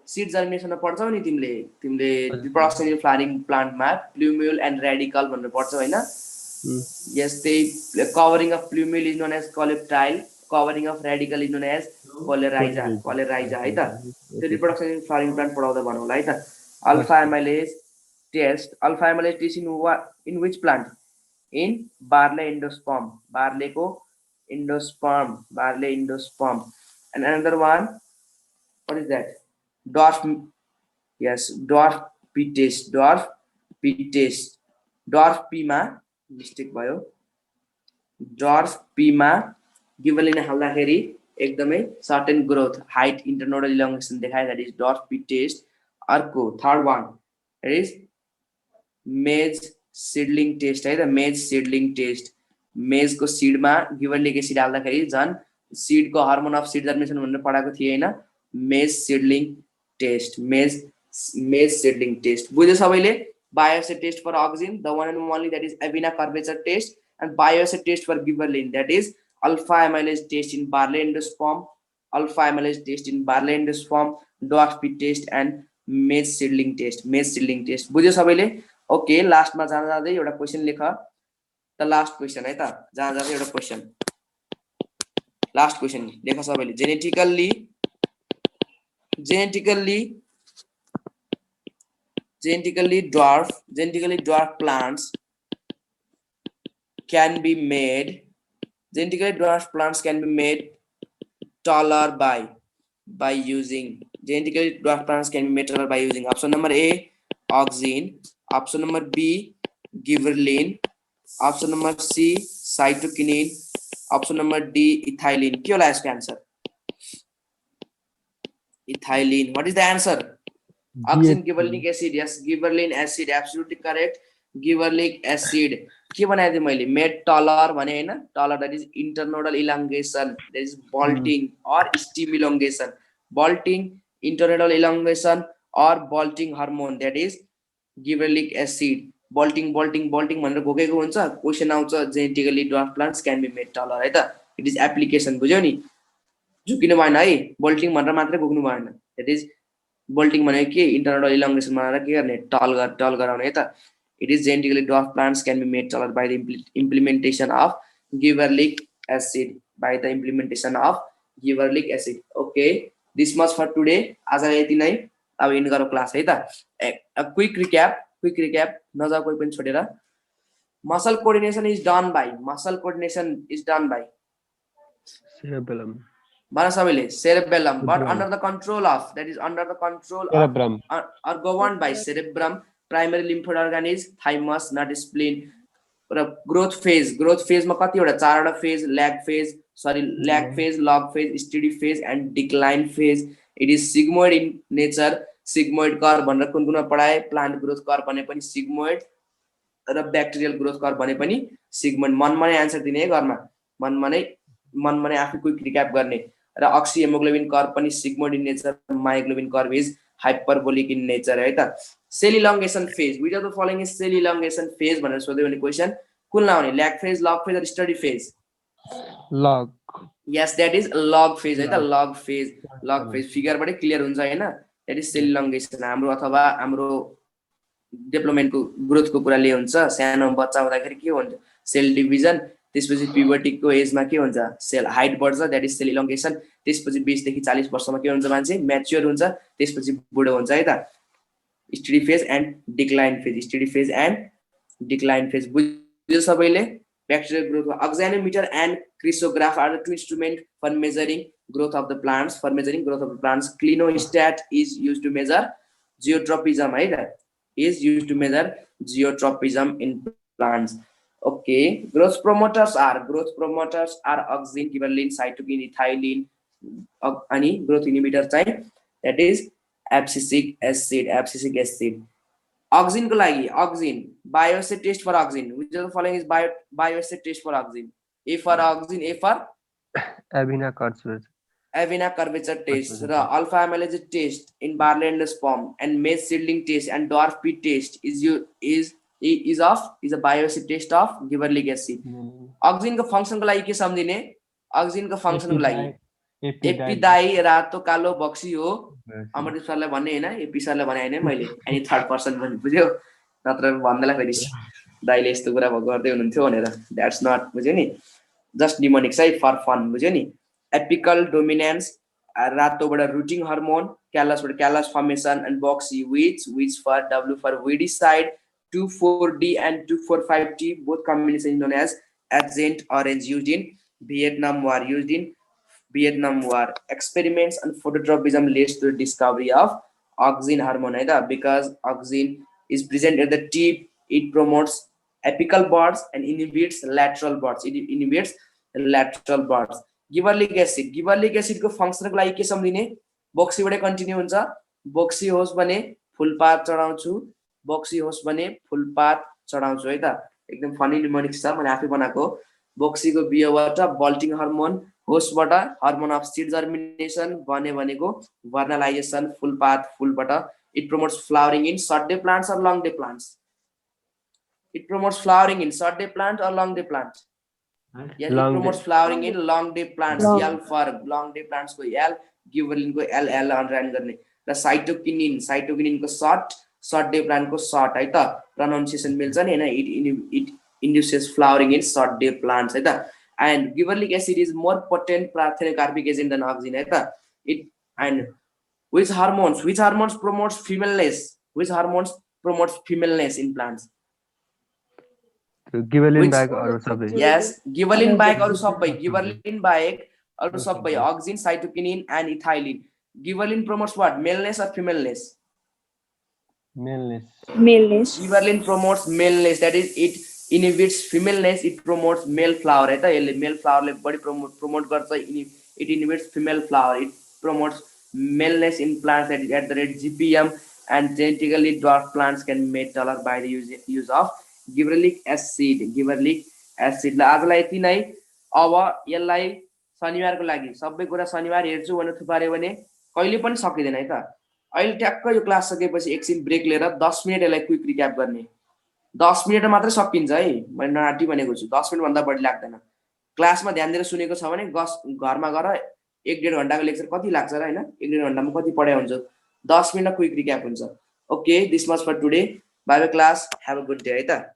seed germination पढ्छौ नि तिमीले रिप्रोडक्सन इन फ्लावरिङ प्लान्टमा प्लुम्युल एन्ड रेडिकल भनेर पढ्छौ हैन यस त्यही covering of plumule is known as coleoptile covering of radicle is known as coleorhiza है त त्यो रिप्रोडक्सन इन फ्लावरिङ प्लान्ट पढाउँदा भनौँ होला है त alpha amylase test in which plant in barley endosperm, barley endosperm. And another one, what is that? Dwarf, yes, dwarf p मा मिस्टेक भयो, dwarf p मा गिबरलिन हाल्दाखेरि एकदमै certain growth height internodal elongation देखायो, that is dwarf p test. अर्को थर्ड वान, that is मेज सीडलिंग टेस्ट है त, मेज सीडलिंग टेस्ट, मेज को सीड मा गिबरलिक एसिड हाल्दाखेरि झन् सीड को हार्मोन अफ सीड जर्मिनेसन भनेर पढाएको थिए हैन, maize seedling test, maize seedling test बुझ्यो सबैले? Bioassay test for auxin, the one and only, that is avena curvature test, and bioassay test for gibberellin, that is alpha amylase test in barley endosperm, dwarf p test and मेज सीडलिंग टेस्ट बुझ्यो सबैले? ओके, लास्ट मा जाँदा जाँदै एउटा क्वेशन लेख त, लास्ट क्वेशन है त, जहाँ जाँदै एउटा क्वेशन, लास्ट क्वेशन लेख सबैले। genetically dwarf plants can be made taller by using, option number A auxin, option number B giberellin, option number C cytokinin, option number D ethylene. के होला यसको answer? ethylene. What is the answer? Auxin gibberellic acid. Yes, gibberellin acid, absolutely correct. Gibberellic acid के बनाए थे मैले? मेड टलर भने हैन, taller that is internodal elongation, that is bolting or stem elongation, bolting, internodal elongation or bolting hormone, that is gibberellic acid. bolting भनेर गएको हुन्छ, क्वेशन आउँछ genetically dwarf plants can be made taller है त, it is application, बुझ्यौ नि? झुकिनु भएन है, bolting भनेर मात्रै पुग्नु भएन, that is bolting भनेको के? internodal elongation भनेर के गर्ने? टल गराउने है त। It is genetically dwarf plants can be made taller by the implementation of gibberellic acid. Okay, this much for today. आज यति नै, अब इन गरौ क्लास है त। क्विक रिक्याप नजाऊ कोही पनि छोडेर। muscle coordination is done by cerebellum, भन सबैले, cerebellum, but under the control of, that is under the control cerebrum, or governed by cerebrum, primary lymphoid organ is thymus, not spleen. र ग्रोथ फेज मा कतिवटा? चारवटा phase, lag phase, log phase, steady phase and decline phase. It is sigmoid in nature, sigmoid curve भनेर कुन कुनमा पढाए? प्लान्ट ग्रोथ कर्व भने पनि सिग्मोइड र ब्याक्टेरियल ग्रोथ कर्व भने पनि सिग्मोइड। मनमा नै आन्सर दिने है घरमा, मनमा नै आफै क्विक रिक्याप गर्ने। र अक्सी हेमोग्लोबिन कर्व पनि sigmoid in nature, myoglobin curve is hyperbolic in nature है त। Cell elongation phase, which of the following is cell elongation phase भनेर सोध्यो भने क्वेशन कुन लाउने? ल्याग फेज, लग फेज र steady phase? log, yes, that is log phase है त, लग फेज फिगरबाटै क्लियर हुन्छ हैन, दैट इज सेल इलोंगेशन। हाम्रो अथवा हाम्रो डेभलपमेन्टको ग्रोथको कुराले हुन्छ, सानो बच्चा हुँदाखेरि के हुन्छ? सेल डिभिजन, त्यसपछि प्युबर्टीको एजमा के हुन्छ? सेल हाइट बढ्छ, दैट इज सेल इलोंगेशन। त्यसपछि 20 देखि 40 वर्षमा के हुन्छ? मान्छे म्याच्योर हुन्छ, त्यसपछि बुढो हुन्छ है त। Study phase and decline phase बुझ्यो सबैले? Bacterial growth, oxyanometer and chrysograph are the two instruments for measuring growth of the plants. Clinostat is used to measure geotropism, in plants. Okay, growth promoters are auxin, gibberellin, cytokinin, ethylene, अनि growth inhibitor चाहिँ that is abscisic acid. Auxin को लागि, auxin, bioassay test for auxin, which of the following is bioassay test for auxin? A for auxin, A for Avina curvature test, र alpha amylase test in barley endosperm and maize seedling test and dwarf p test is a bioassay test of gibberellic acid. Auxin को फंक्शन को लागि के सम्झिने? auxin को फंक्शन को लागि एपिडाई, रातो कालो बक्सी हो। अमरदीप सरलाई भन्ने हैन, एपी सरलाई भने हैन मैले, अनि थर्ड पर्सन पनि बुझ्यो, नत्र भन्दैला फेरि दाइले यस्तो कुरा गर्दै हुनुहुन्थ्यो भनेर, दैट्स नट, बुझ्यो नि? जस्ट निमोनिक्स है, फर फन, बुझ्यो नि? एपिकल डोमिनेन्स, रातोबाट रूटिङ हार्मोन, क्यालसबाट क्यालस फर्मेसन, एन्ड बक्सी witch for W for weedicide, 2,4-D and 2,4,5-T, both combinations known as Agent Orange, used in Vietnam War. Experiments and phototropism leads to the discovery of auxin hormone, because auxin is present at the tip. It promotes apical buds and inhibits lateral buds. Gibberellic acid को फंक्सनको लागि के सम्झिने? बोक्सीबाटै कन्टिन्यू हुन्छ। बोक्सी होस् भने फुलपात चढाउँछु, बोक्सी होस् भने फुलपात चढाउँछु है त। एकदम फनी निमोनिक्स छ, मैले आफै बनाएको। बोक्सीको बियोबाट बल्टिङ हार्मोन, होस्टबाट हार्मोन अफ सीड जर्मिनेसन, बने भनेको भर्नालाइजेसन, फुलबाट it promotes flowering in short day plants और long day plants. It promotes flowering in short day plant or long day plant. Yes, it promotes flowering in long day plants. L for long day plants को L, गिबरलिन को L अंडरलाइन गर्ने। र साइटोकिनिन को short day plant को short है त। प्रोनाउन्सिएसन मिल्छ नि हैन? It induces flowering in short day plants है त। And gibberellic acid is more potent parthenocarpic agent than auxin है त। And which hormones promotes femaleness? Which hormones promotes femaleness in plants? Gibberellin बाहेक अरु सबै। Yes, गिबरलिन बाहेक अरु सबै, auxin, cytokinin and ethylene. Gibberellin promotes what? Maleness or femaleness? Maleness. Gibberellin promotes maleness, that is it inhibits femaleness, it promotes male flower है त। यसले मेल फ्लावरले बढी प्रमोट गर्छ। It inhibits female flower, it promotes maleness in plants, that is at the rate GPM, and genetically dwarf plants can mate taller by the use of gibberellic acid. ल आजलाई यति नै। अब यसलाई शनिबारको लागि सबै कुरा शनिबार हेर्छु भने थुपार्यो भने कहिले पनि सकिदैन है त। अहिले ट्याक्क यो क्लास सकेपछि एकछिन ब्रेक लिएर 10 मिनेट यसलाई क्विक रिक्याप गर्ने। 10 मिनेट मात्रै सकिन्छ है, मैले नराटी भनेको छु। 10 मिनेट भन्दा बढी लाग्दैन। क्लासमा ध्यान दिएर सुनेको छ भने घरमा गएर 1-1.5 घण्टाको लेक्चर कति लाग्छ र हैन? 1-1.5 घण्टामा कति पढाइ हुन्छ? 10 मिनेटमा क्विक रिक्याप हुन्छ। Okay, this much for today. Bye bye class, have a good day है त।